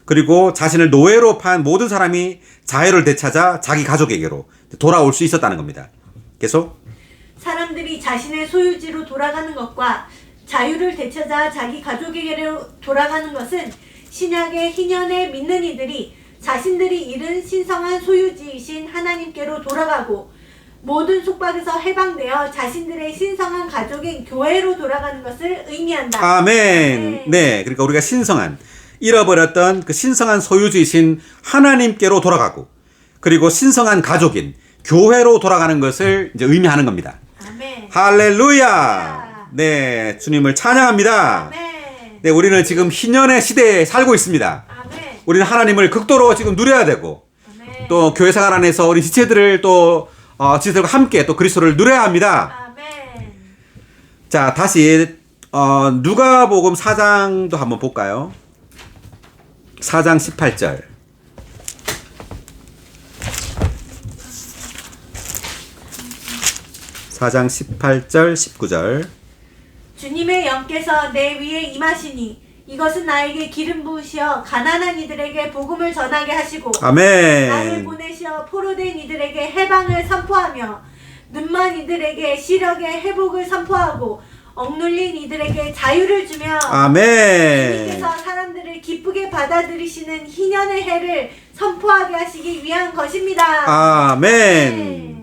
그리고 자신을 노예로 판 모든 사람이 자유를 되찾아 자기 가족에게로 돌아올 수 있었다는 겁니다. 계속. 사람들이 자신의 소유지로 돌아가는 것과 자유를 되찾아 자기 가족에게로 돌아가는 것은 신약의 희년에 믿는 이들이 자신들이 잃은 신성한 소유지이신 하나님께로 돌아가고 모든 속박에서 해방되어 자신들의 신성한 가족인 교회로 돌아가는 것을 의미한다. 아멘. 네, 그러니까 우리가 신성한, 잃어버렸던 그 신성한 소유주이신 하나님께로 돌아가고, 그리고 신성한 가족인 교회로 돌아가는 것을 이제 의미하는 겁니다. 아멘. 할렐루야. 네, 주님을 찬양합니다. 아멘. 네, 우리는 지금 희년의 시대에 살고 있습니다. 아멘. 우리는 하나님을 극도로 지금 누려야 되고, 아멘. 또 교회 생활 안에서 우리 지체들을 또 지체들과 함께 또 그리스도를 누려야 합니다. 아멘. 자, 다시 누가복음 4장도 한번 볼까요? 4장 18절. 4장 18절, 19절. 주님의 영께서 내 위에 임하시니 이것은 나에게 기름 부으시어 가난한 이들에게 복음을 전하게 하시고 나를 아멘. 보내시어 포로된 이들에게 해방을 선포하며 눈먼 이들에게 시력의 회복을 선포하고 억눌린 이들에게 자유를 주며 아멘. 주님께서 사람들을 기쁘게 받아들이시는 희년의 해를 선포하게 하시기 위한 것입니다. 아멘.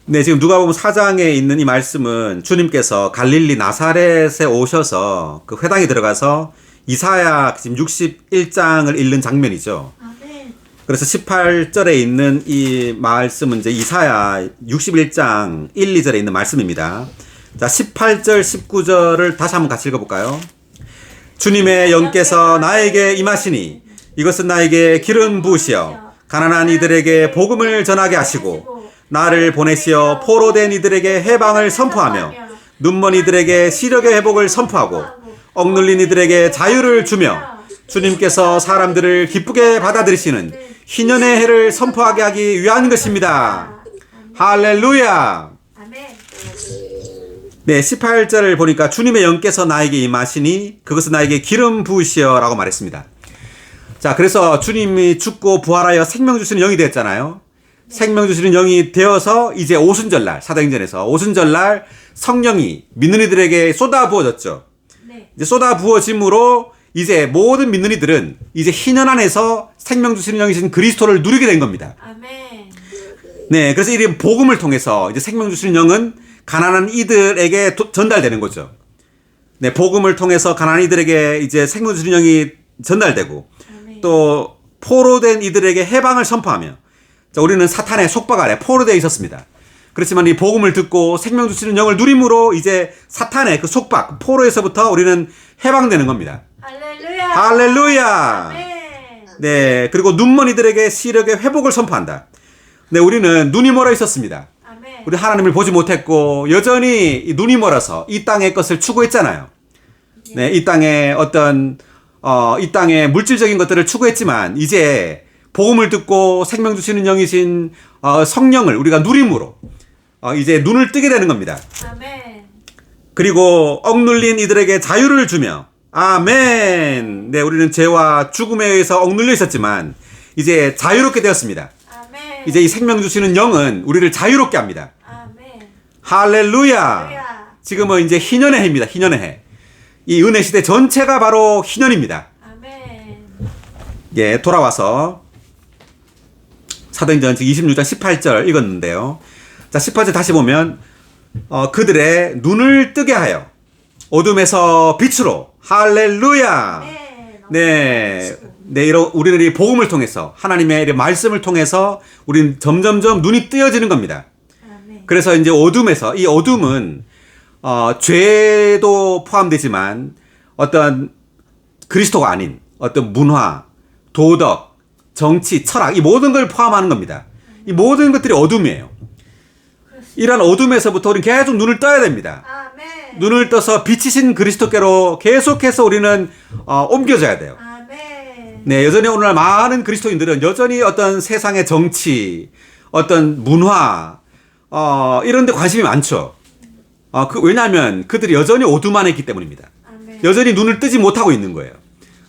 네, 지금 누가복음 4장에 있는 이 말씀은 주님께서 갈릴리 나사렛에 오셔서 그 회당에 들어가서 이사야 지금 61장을 읽는 장면이죠. 아멘. 그래서 18절에 있는 이 말씀은 이제 이사야 61장 1, 2절에 있는 말씀입니다. 자, 18절, 19절을 다시 한번 같이 읽어볼까요? 주님의 영께서 나에게 임하시니 이것은 나에게 기름 부으시어 가난한 이들에게 복음을 전하게 하시고 나를 보내시어 포로된 이들에게 해방을 선포하며 눈먼 이들에게 시력의 회복을 선포하고 억눌린 이들에게 자유를 주며 주님께서 사람들을 기쁘게 받아들이시는 희년의 해를 선포하게 하기 위한 것입니다. 할렐루야. 아멘. 네, 18절을 보니까 주님의 영께서 나에게 임하시니 그것은 나에게 기름 부으시어 라고 말했습니다. 자, 그래서 주님이 죽고 부활하여 생명 주시는 영이 되었잖아요. 생명 주시는 영이 되어서 이제 오순절날, 사도행전에서 오순절날 성령이 믿는 이들에게 쏟아 부어졌죠. 네. 이제 쏟아 부어짐으로 이제 모든 믿는 이들은 이제 희년 안에서 생명 주시는 영이신 그리스도를 누리게 된 겁니다. 아멘. 네, 그래서 이 복음을 통해서 이제 생명 주시는 영은 가난한 이들에게 전달되는 거죠. 네, 복음을 통해서 가난한 이들에게 이제 생명 주시는 영이 전달되고 아멘. 또 포로된 이들에게 해방을 선포하며 자, 우리는 사탄의 속박 아래 포로되어 있었습니다. 그렇지만 이 복음을 듣고 생명 주시는 영을 누림으로 이제 사탄의 그 속박, 포로에서부터 우리는 해방되는 겁니다. 할렐루야. 할렐루야. 아멘. 네, 그리고 눈먼 이들에게 시력의 회복을 선포한다. 네, 우리는 눈이 멀어 있었습니다. 아멘. 우리 하나님을 보지 못했고 여전히 이 눈이 멀어서 이 땅의 것을 추구했잖아요. 네, 이 땅의 어떤 이 땅의 물질적인 것들을 추구했지만 이제 복음을 듣고 생명 주시는 영이신 성령을 우리가 누림으로 이제 눈을 뜨게 되는 겁니다. 아멘. 그리고 억눌린 이들에게 자유를 주며 아멘. 네, 우리는 죄와 죽음에 의해서 억눌려 있었지만 이제 자유롭게 되었습니다. 아멘. 이제 이 생명 주시는 영은 우리를 자유롭게 합니다. 아멘. 할렐루야. 할렐루야. 지금은 이제 희년의 해입니다. 희년의 해. 이 은혜 시대 전체가 바로 희년입니다. 아멘. 예, 돌아와서 사도행전 26장 18절 읽었는데요. 자, 18절 다시 보면 그들의 눈을 뜨게 하여 어둠에서 빛으로 할렐루야. 네. 네, 우리는 이 복음을 통해서 하나님의 이 말씀을 통해서 우리는 점점점 눈이 뜨여지는 겁니다. 아멘. 그래서 이제 어둠에서 이 어둠은 죄도 포함되지만 어떤 그리스도가 아닌 어떤 문화, 도덕, 정치, 철학 이 모든 걸 포함하는 겁니다. 이 모든 것들이 어둠이에요. 이런 어둠에서부터 우리는 계속 눈을 떠야 됩니다. 아멘. 눈을 떠서 빛이신 그리스도께로 계속해서 우리는 옮겨져야 돼요. 아멘. 네, 여전히 오늘날 많은 그리스도인들은 여전히 어떤 세상의 정치, 어떤 문화, 이런 데 관심이 많죠. 왜냐하면 그들이 여전히 어둠 안에 있기 때문입니다. 아멘. 여전히 눈을 뜨지 못하고 있는 거예요.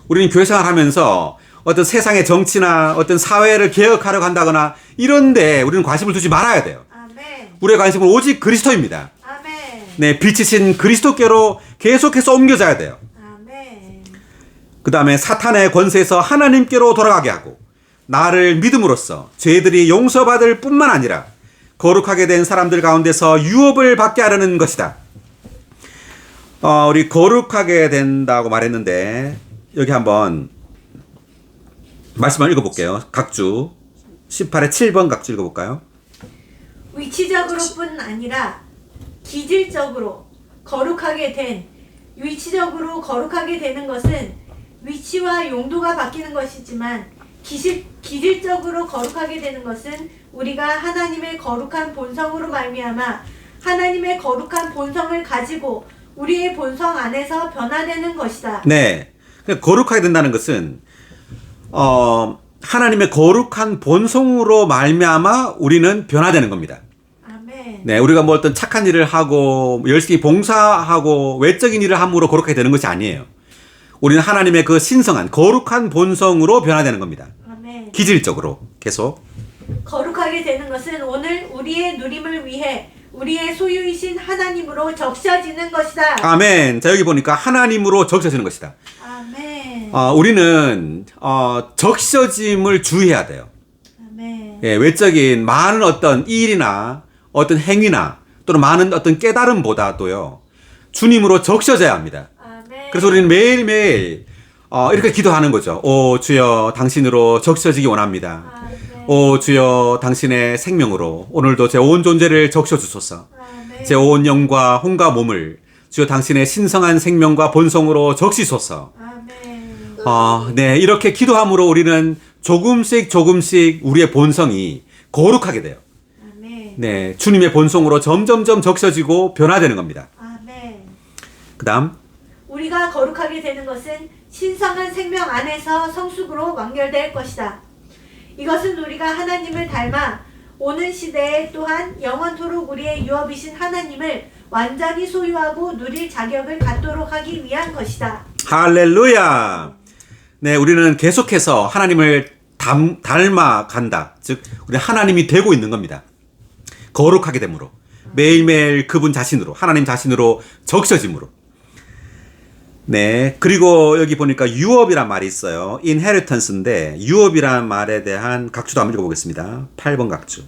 우리는 교회 생활하면서 어떤 세상의 정치나 어떤 사회를 개혁하려고 한다거나 이런데 우리는 관심을 두지 말아야 돼요. 아멘. 우리의 관심은 오직 그리스도입니다. 아멘. 네, 빛이신 그리스도께로 계속해서 옮겨져야 돼요. 아멘. 그 다음에 사탄의 권세에서 하나님께로 돌아가게 하고 나를 믿음으로써 죄들이 용서받을 뿐만 아니라 거룩하게 된 사람들 가운데서 유업을 받게 하려는 것이다. 우리 거룩하게 된다고 말했는데 여기 한번 말씀을 읽어볼게요. 각주 18의 7번 각주 읽어볼까요? 위치적으로뿐 아니라 기질적으로 거룩하게 된 위치적으로 거룩하게 되는 것은 위치와 용도가 바뀌는 것이지만 기질적으로 거룩하게 되는 것은 우리가 하나님의 거룩한 본성으로 말미암아 하나님의 거룩한 본성을 가지고 우리의 본성 안에서 변화되는 것이다. 네, 거룩하게 된다는 것은 하나님의 거룩한 본성으로 말미암아 우리는 변화되는 겁니다. 아멘. 네, 우리가 뭐 어떤 착한 일을 하고 열심히 봉사하고 외적인 일을 함으로 거룩하게 되는 것이 아니에요. 우리는 하나님의 그 신성한 거룩한 본성으로 변화되는 겁니다. 아멘. 기질적으로 계속. 거룩하게 되는 것은 오늘 우리의 누림을 위해 우리의 소유이신 하나님으로 적셔지는 것이다. 아멘. 자, 여기 보니까 하나님으로 적셔지는 것이다. 아멘. 우리는 적셔짐을 주의해야 돼요. 아멘. 예, 외적인 많은 어떤 일이나 어떤 행위나 또는 많은 어떤 깨달음보다도요, 주님으로 적셔져야 합니다. 아멘. 그래서 우리는 매일매일 이렇게 기도하는 거죠. 오 주여 당신으로 적셔지기 원합니다. 아멘. 오 주여 당신의 생명으로 오늘도 제 온 존재를 적셔 주소서. 아멘. 제 온 영과 혼과 몸을 주여 당신의 신성한 생명과 본성으로 적시소서. 아멘. 네, 이렇게 기도함으로 우리는 조금씩 우리의 본성이 거룩하게 돼요. 아멘. 네, 주님의 본성으로 점점점 적셔지고 변화되는 겁니다. 아멘. 그다음 우리가 거룩하게 되는 것은 신성한 생명 안에서 성숙으로 완결될 것이다. 이것은 우리가 하나님을 닮아 오는 시대에 또한 영원토록 우리의 유업이신 하나님을 완전히 소유하고 누릴 자격을 갖도록 하기 위한 것이다. 할렐루야. 네, 우리는 계속해서 하나님을 닮아 간다. 즉, 우리 하나님이 되고 있는 겁니다. 거룩하게 됨으로. 매일매일 그분 자신으로, 하나님 자신으로 적셔짐으로. 네, 그리고 여기 보니까 유업이란 말이 있어요. inheritance인데 유업이란 말에 대한 각주도 한번 읽어보겠습니다. 8번 각주.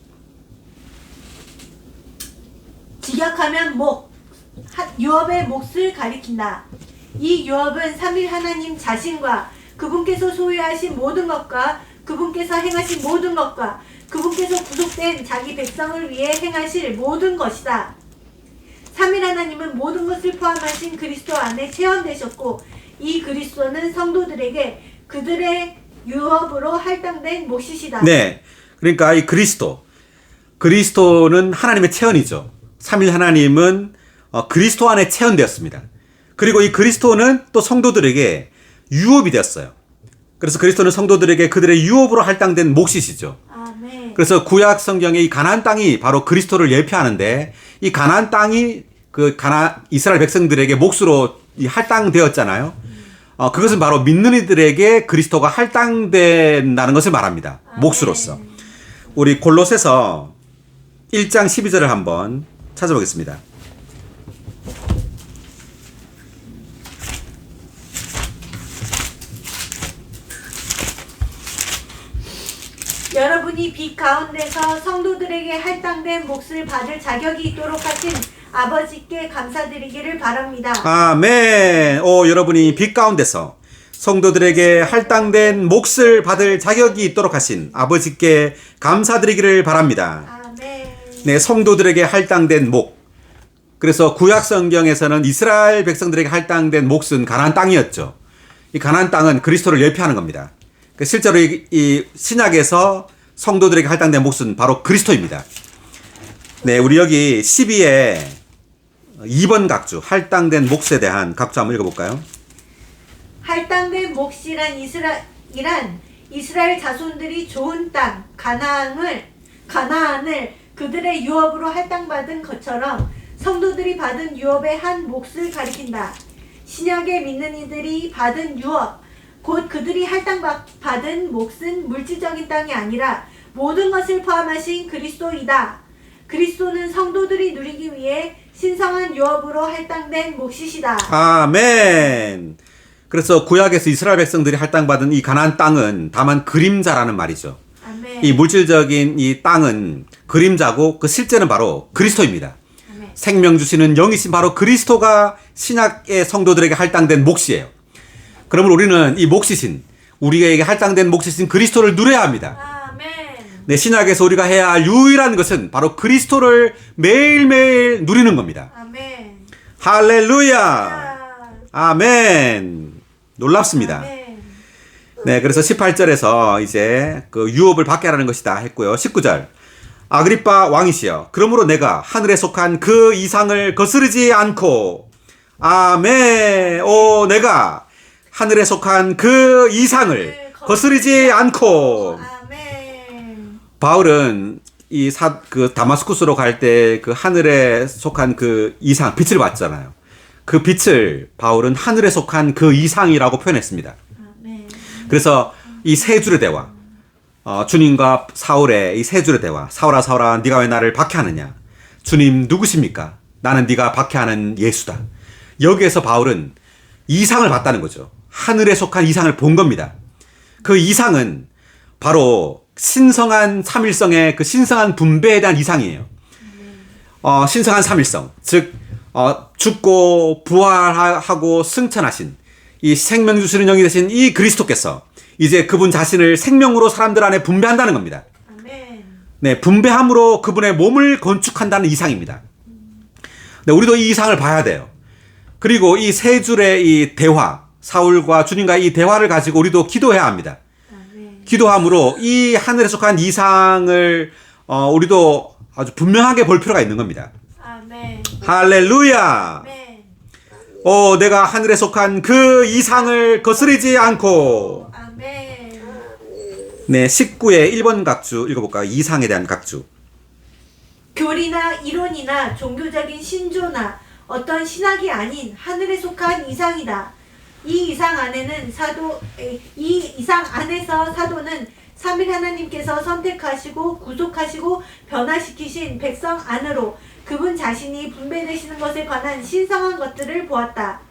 직역하면 목, 유업의 몫을 가리킨다. 이 유업은 삼위 하나님 자신과 그분께서 소유하신 모든 것과 그분께서 행하신 모든 것과 그분께서 구속된 자기 백성을 위해 행하실 모든 것이다. 삼위 하나님은 모든 것을 포함하신 그리스도 안에 체험되셨고 이 그리스도는 성도들에게 그들의 유업으로 할당된 몫이시다. 네, 그러니까 이 그리스도는 하나님의 체현이죠. 삼위 하나님은 그리스도 안에 체현되었습니다. 그리고 이 그리스도는 또 성도들에게 유업이 되었어요. 그래서 그리스도는 성도들에게 그들의 유업으로 할당된 몫이시죠. 아멘. 그래서 구약 성경의 이 가나안 땅이 바로 그리스도를 예표하는데 이 가나안 땅이 이스라엘 백성들에게 몫으로 할당되었잖아요. 그것은 바로 믿는 이들에게 그리스도가 할당된다는 것을 말합니다. 몫으로서. 우리 골로새서 1장 12절을 한번 찾아보겠습니다. 여러분이 빛 가운데서 성도들에게 할당된 몫을 받을 자격이 있도록 하신 아버지께 감사드리기를 바랍니다. 아멘. 여러분이 빛 가운데서 성도들에게 할당된 몫을 받을 자격이 있도록 하신 아버지께 감사드리기를 바랍니다. 아멘. 네, 성도들에게 할당된 몫. 그래서 구약 성경에서는 이스라엘 백성들에게 할당된 몫은 가나안 땅이었죠. 이 가나안 땅은 그리스도를 예표하는 겁니다. 실제로 이 신약에서 성도들에게 할당된 몫은 바로 그리스도입니다. 네, 우리 여기 12에 2번 각주, 할당된 몫에 대한 각주 한번 읽어볼까요? 할당된 몫이란 이스라엘 자손들이 좋은 땅 가나안을 그들의 유업으로 할당받은 것처럼 성도들이 받은 유업의 한 몫을 가리킨다. 신약에 믿는 이들이 받은 유업, 곧 그들이 할당받은 몫은 물질적인 땅이 아니라 모든 것을 포함하신 그리스도이다. 그리스도는 성도들이 누리기 위해 신성한 유업으로 할당된 몫이시다. 아멘. 그래서 구약에서 이스라엘 백성들이 할당받은 이 가나안 땅은 다만 그림자라는 말이죠. 아멘. 이 물질적인 이 땅은 그림자고 그 실제는 바로 그리스도입니다. 아멘. 생명 주시는 영이신 바로 그리스도가 신약의 성도들에게 할당된 몫이에요. 그러면 우리는 이 몫이신, 우리에게 할당된 몫이신 그리스도를 누려야 합니다. 아멘. 네, 신약에서 우리가 해야 할 유일한 것은 바로 그리스도를 매일매일 누리는 겁니다. 아멘. 할렐루야. 아멘. 놀랍습니다. 아멘. 네, 그래서 18절에서 이제 그 유업을 받게 하라는 것이다 했고요. 19절. 아그리빠 왕이시여, 그러므로 내가 하늘에 속한 그 이상을 거스르지 않고, 아멘. 내가 하늘에 속한 그 이상을 거스르지 않고. 아멘. 바울은 그 다마스쿠스로 갈 때 그 하늘에 속한 그 이상, 빛을 봤잖아요. 그 빛을 바울은 하늘에 속한 그 이상이라고 표현했습니다. 아멘. 그래서 이 세 줄의 대화, 주님과 사울의 이 세 줄의 대화, 사울아 사울아 네가 왜 나를 박해하느냐, 주님 누구십니까? 나는 네가 박해하는 예수다. 여기에서 바울은 이상을 봤다는 거죠. 하늘에 속한 이상을 본 겁니다. 그 이상은 바로 신성한 삼일성의 그 신성한 분배에 대한 이상이에요. 신성한 삼일성, 즉 죽고 부활하고 승천하신 이 생명 주시는 영이 되신 이 그리스도께서 이제 그분 자신을 생명으로 사람들 안에 분배한다는 겁니다. 아멘. 네, 분배함으로 그분의 몸을 건축한다는 이상입니다. 네, 우리도 이 이상을 봐야 돼요. 그리고 이 세 줄의 이 대화, 사울과 주님과 이 대화를 가지고 우리도 기도해야 합니다. 아멘. 기도함으로 이 하늘에 속한 이상을 우리도 아주 분명하게 볼 필요가 있는 겁니다. 아멘. 할렐루야! 아멘. 내가 하늘에 속한 그 이상을 거스르지 않고. 아멘. 네, 19의 1번 각주 읽어볼까요? 이상에 대한 각주. 교리나 이론이나 종교적인 신조나 어떤 신학이 아닌 하늘에 속한 이상이다. 이 이상 안에서 사도는 삼위 하나님께서 선택하시고 구속하시고 변화시키신 백성 안으로 그분 자신이 분배되시는 것에 관한 신성한 것들을 보았다.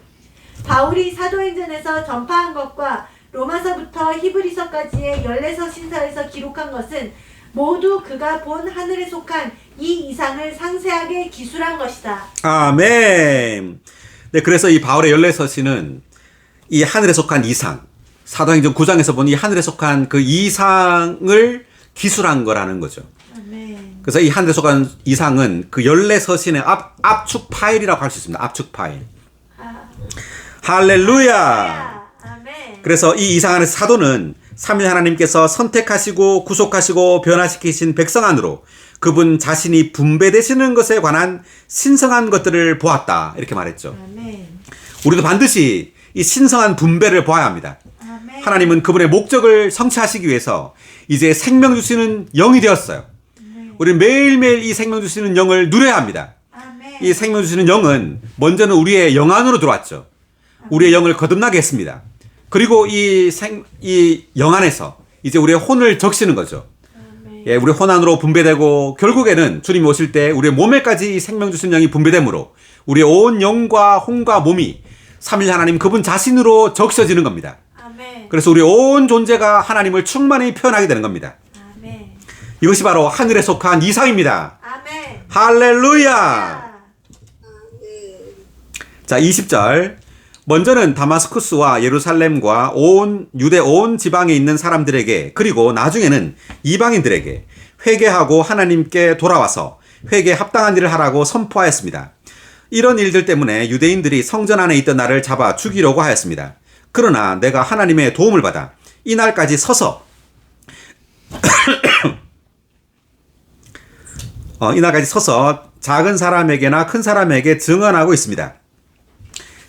바울이 사도행전에서 전파한 것과 로마서부터 히브리서까지의 14서신서에서 기록한 것은 모두 그가 본 하늘에 속한 이 이상을 상세하게 기술한 것이다. 아멘. 네, 그래서 이 바울의 14서신은 이 하늘에 속한 이상, 사도행전 9장에서 본 이 하늘에 속한 그 이상을 기술한 거라는 거죠. 아멘. 그래서 이 하늘에 속한 이상은 그 14서신의 압축 파일이라고 할 수 있습니다. 압축 파일. 할렐루야. 아멘. 그래서 이 이상 안에서 사도는 삼위 하나님께서 선택하시고 구속하시고 변화시키신 백성 안으로 그분 자신이 분배되시는 것에 관한 신성한 것들을 보았다. 이렇게 말했죠. 아멘. 우리도 반드시 이 신성한 분배를 보아야 합니다. 아멘. 하나님은 그분의 목적을 성취하시기 위해서 이제 생명 주시는 영이 되었어요. 우리는 매일매일 이 생명 주시는 영을 누려야 합니다. 아멘. 이 생명 주시는 영은 먼저는 우리의 영 안으로 들어왔죠. 우리의 영을 거듭나게 했습니다. 그리고 이 영 안에서 이제 우리의 혼을 적시는 거죠. 아멘. 예, 우리 혼 안으로 분배되고 결국에는 주님이 오실 때 우리의 몸에까지 이 생명 주시는 영이 분배되므로 우리의 온 영과 혼과 몸이 삼위 하나님 그분 자신으로 적셔지는 겁니다. 아멘. 그래서 우리 온 존재가 하나님을 충만히 표현하게 되는 겁니다. 아멘. 이것이 바로 하늘에 속한 이상입니다. 아멘. 할렐루야! 자, 20절. 먼저는 다마스쿠스와 예루살렘과 유대 온 지방에 있는 사람들에게 그리고 나중에는 이방인들에게 회개하고 하나님께 돌아와서 회개에 합당한 일을 하라고 선포하였습니다. 이런 일들 때문에 유대인들이 성전 안에 있던 나를 잡아 죽이려고 하였습니다. 그러나 내가 하나님의 도움을 받아 이날까지 서서 작은 사람에게나 큰 사람에게 증언하고 있습니다.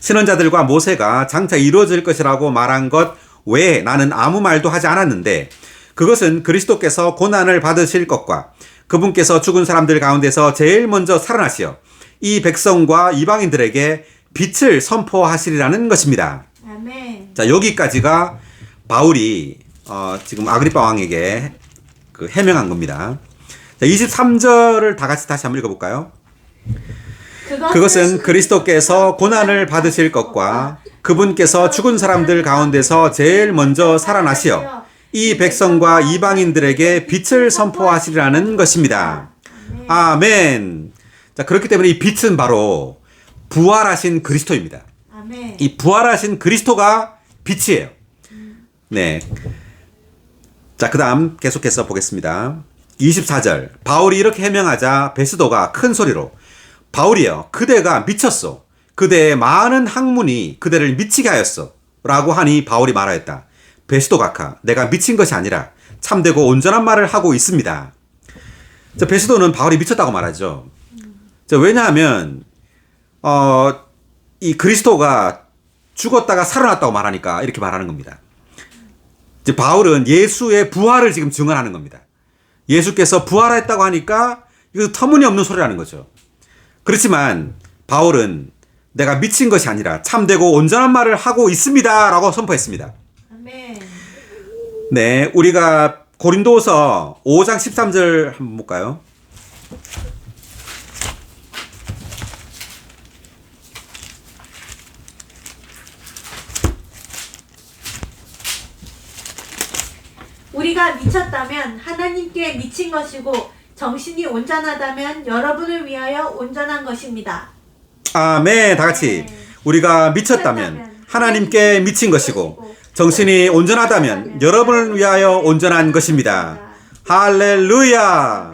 신원자들과 모세가 장차 이루어질 것이라고 말한 것 외에 나는 아무 말도 하지 않았는데 그것은 그리스도께서 고난을 받으실 것과 그분께서 죽은 사람들 가운데서 제일 먼저 살아나시어 이 백성과 이방인들에게 빛을 선포하시리라는 것입니다. 아멘. 자, 여기까지가 바울이 지금 아그리파 왕에게 그 해명한 겁니다. 자, 23절을 다 같이 다시 한번 읽어볼까요? 그것은 그리스도께서 고난을 받으실 것과 그분께서 죽은 사람들 가운데서 제일 먼저 살아나시어 이 백성과 이방인들에게 빛을 선포하시리라는 것입니다. 아멘. 자, 그렇기 때문에 이 빛은 바로 부활하신 그리스도입니다. 아멘. 이 부활하신 그리스도가 빛이에요. 네. 자, 그 다음 계속해서 보겠습니다. 24절. 바울이 이렇게 해명하자 베스도가 큰 소리로 바울이여 그대가 미쳤소. 그대의 많은 학문이 그대를 미치게 하였소. 라고 하니 바울이 말하였다. 베스도 각하 내가 미친 것이 아니라 참되고 온전한 말을 하고 있습니다. 자, 베스도는 바울이 미쳤다고 말하죠. 자, 왜냐하면 이 그리스도가 죽었다가 살아났다고 말하니까 이렇게 말하는 겁니다. 이제 바울은 예수의 부활을 지금 증언하는 겁니다. 예수께서 부활했다고 하니까 이거 터무니없는 소리라는 거죠. 그렇지만 바울은 내가 미친 것이 아니라 참되고 온전한 말을 하고 있습니다 라고 선포했습니다. 아멘. 네, 우리가 고린도서 5장 13절 한번 볼까요? 우리가 미쳤다면 하나님께 미친 것이고 정신이 온전하다면 여러분을 위하여 온전한 것입니다. 아멘. 다 같이 우리가 미쳤다면 하나님께 미친 것이고 정신이 온전하다면 여러분을 위하여 온전한 것입니다. 할렐루야.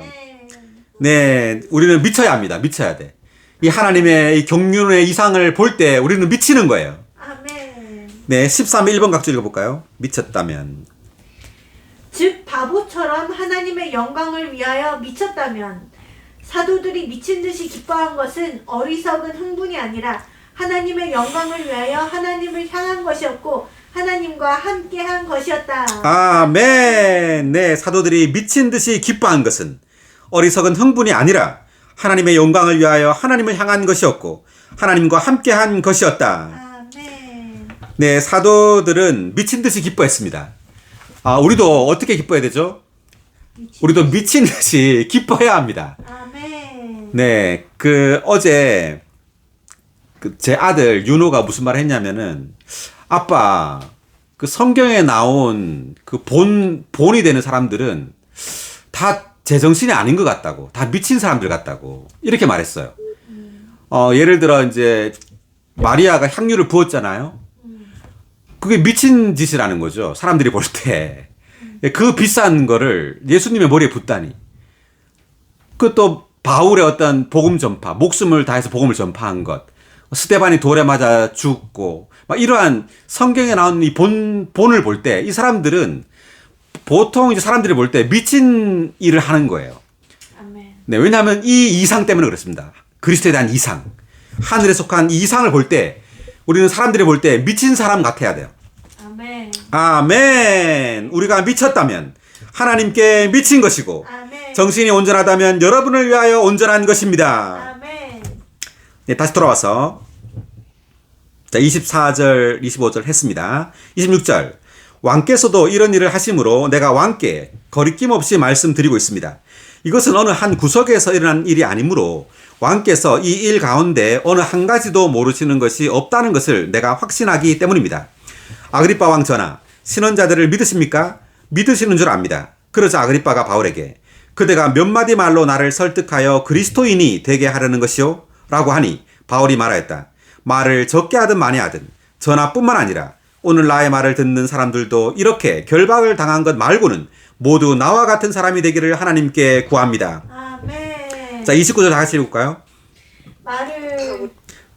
네, 우리는 미쳐야 합니다. 미쳐야 돼. 이 하나님의 이 경륜의 이상을 볼 때 우리는 미치는 거예요. 아멘. 네, 13번 1번 각주 읽어볼까요? 미쳤다면. 즉 바보처럼 하나님의 영광을 위하여 미쳤다면 사도들이 미친 듯이 기뻐한 것은 어리석은 흥분이 아니라 하나님의 영광을 위하여 하나님을 향한 것이었고 하나님과 함께한 것이었다. 아멘. 네, 사도들이 미친 듯이 기뻐한 것은 어리석은 흥분이 아니라 하나님의 영광을 위하여 하나님을 향한 것이었고 하나님과 함께한 것이었다. 아멘. 네, 사도들은 미친 듯이 기뻐했습니다. 우리도 어떻게 기뻐해야 되죠? 우리도 미친 듯이 기뻐해야 합니다. 아멘. 네, 어제 제 아들 윤호가 무슨 말을 했냐면은 아빠, 성경에 나온 본이 되는 사람들은 다 제정신이 아닌 것 같다고, 다 미친 사람들 같다고 이렇게 말했어요. 예를 들어 이제 마리아가 향유를 부었잖아요. 그게 미친 짓이라는 거죠. 사람들이 볼 때. 그 비싼 거를 예수님의 머리에 붓다니. 또 바울의 어떤 복음 전파, 목숨을 다해서 복음을 전파한 것. 스데반이 돌에 맞아 죽고, 막 이러한 성경에 나온 이 본을 볼 때 이 사람들은 보통 이제 사람들이 볼 때 미친 일을 하는 거예요. 아멘. 네, 왜냐하면 이 이상 때문에 그렇습니다. 그리스도에 대한 이상. 하늘에 속한 이 이상을 볼 때 우리는 사람들이 볼 때 미친 사람 같아야 돼요. 아멘. 아멘. 우리가 미쳤다면 하나님께 미친 것이고 아멘. 정신이 온전하다면 여러분을 위하여 온전한 것입니다. 아멘. 네, 다시 돌아와서 자, 24절, 25절 했습니다. 26절. 왕께서도 이런 일을 하심으로 내가 왕께 거리낌 없이 말씀드리고 있습니다. 이것은 어느 한 구석에서 일어난 일이 아니므로 왕께서 이 일 가운데 어느 한 가지도 모르시는 것이 없다는 것을 내가 확신하기 때문입니다. 아그리빠 왕 전하, 신원자들을 믿으십니까? 믿으시는 줄 압니다. 그러자 아그리빠가 바울에게 그대가 몇 마디 말로 나를 설득하여 그리스도인이 되게 하려는 것이요? 라고 하니 바울이 말하였다. 말을 적게 하든 많이 하든 전하뿐만 아니라 오늘 나의 말을 듣는 사람들도 이렇게 결박을 당한 것 말고는 모두 나와 같은 사람이 되기를 하나님께 구합니다. 아멘. 자, 29절 다 같이 읽을까요?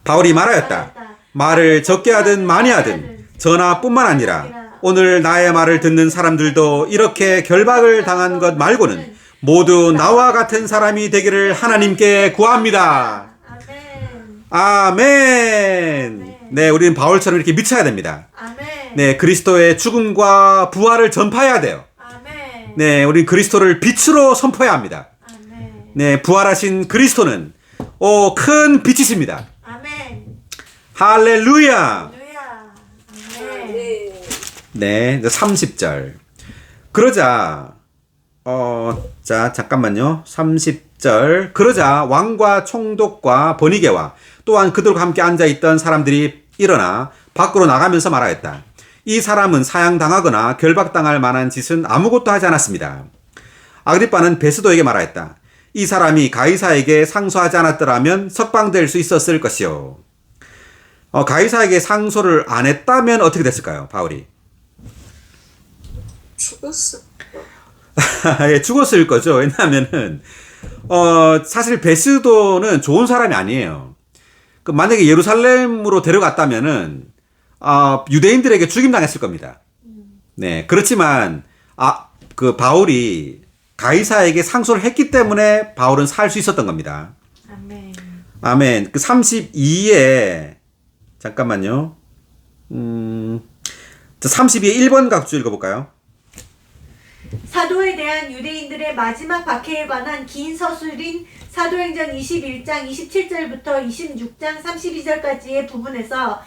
바울이 말하였다. 말을 적게 하든 많이 하든 전하뿐만 아니라 오늘 나의 말을 듣는 사람들도 이렇게 결박을 당한 것 말고는 모두 나와 같은 사람이 되기를 하나님께 구합니다. 아멘. 네, 우리는 바울처럼 이렇게 미쳐야 됩니다. 아멘. 네, 그리스도의 죽음과 부활을 전파해야 돼요. 아멘. 네, 우리는 그리스도를 빛으로 선포해야 합니다. 아멘. 네, 부활하신 그리스도는 큰 빛이십니다. 아멘. 할렐루야. 할렐루야. 아멘. 네, 30절. 그러자 자, 잠깐만요. 30절. 그러자 왕과 총독과 번이게와 또한 그들과 함께 앉아있던 사람들이 일어나 밖으로 나가면서 말하였다. 이 사람은 사형당하거나 결박당할 만한 짓은 아무것도 하지 않았습니다. 아그리빠는 베스도에게 말하였다. 이 사람이 가이사에게 상소하지 않았더라면 석방될 수 있었을 것이요. 가이사에게 상소를 안 했다면 어떻게 됐을까요, 바울이? 죽었어. 예, 죽었을 거죠. 왜냐하면은 사실 베스도는 좋은 사람이 아니에요. 만약에 예루살렘으로 데려갔다면은 유대인들에게 죽임당했을 겁니다. 네, 그렇지만 바울이 가이사에게 상소를 했기 때문에 바울은 살 수 있었던 겁니다. 아멘. 아멘. 32에 잠깐만요. 32에 1번 각주 읽어볼까요? 사도에 대한 유대인들의 마지막 박해에 관한 긴 서술인 사도행전 21장 27절부터 26장 32절까지의 부분에서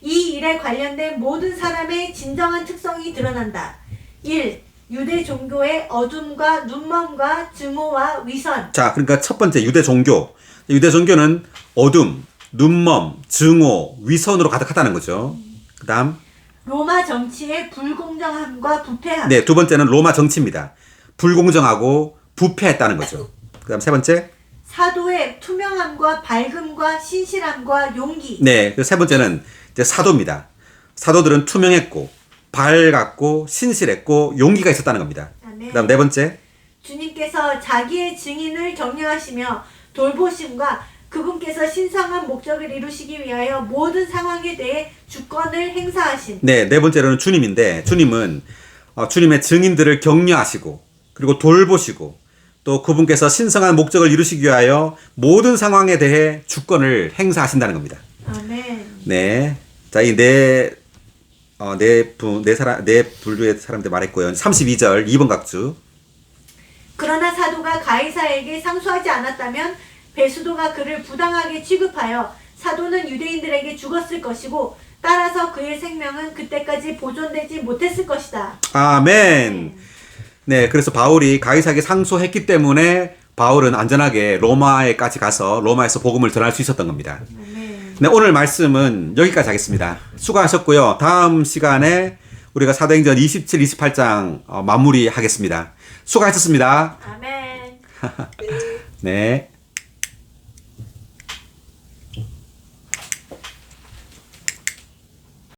이 일에 관련된 모든 사람의 진정한 특성이 드러난다. 1. 유대 종교의 어둠과 눈먼과 증오와 위선. 자, 그러니까 첫 번째 유대 종교. 유대 종교는 어둠, 눈먼, 증오, 위선으로 가득하다는 거죠. 그다음 로마 정치의 불공정함과 부패함. 네, 두 번째는 로마 정치입니다. 불공정하고 부패했다는 거죠. 그다음 세 번째. 사도의 투명함과 밝음과 신실함과 용기. 네, 그 세 번째는 이제 사도입니다. 사도들은 투명했고 밝았고 신실했고 용기가 있었다는 겁니다. 아멘. 그다음 네 번째. 주님께서 자기의 증인을 격려하시며 돌보심과 그분께서 신성한 목적을 이루시기 위하여 모든 상황에 대해 주권을 행사하신. 네, 네 번째로는 주님인데 주님은 주님의 증인들을 격려하시고 그리고 돌보시고 또 그분께서 신성한 목적을 이루시기 위하여 모든 상황에 대해 주권을 행사하신다는 겁니다. 아멘. 네, 자, 이 네 분류의 사람들 말했고요. 32절 2번 각주. 그러나 사도가 가이사에게 상소하지 않았다면 베수도가 그를 부당하게 취급하여 사도는 유대인들에게 죽었을 것이고 따라서 그의 생명은 그때까지 보존되지 못했을 것이다. 아멘. 네, 그래서 바울이 가이사에게 상소했기 때문에 바울은 안전하게 로마에까지 가서 로마에서 복음을 전할 수 있었던 겁니다. 아멘. 네, 오늘 말씀은 여기까지 하겠습니다. 수고하셨고요. 다음 시간에 우리가 사도행전 27, 28장 마무리하겠습니다. 수고하셨습니다. 아멘. 네.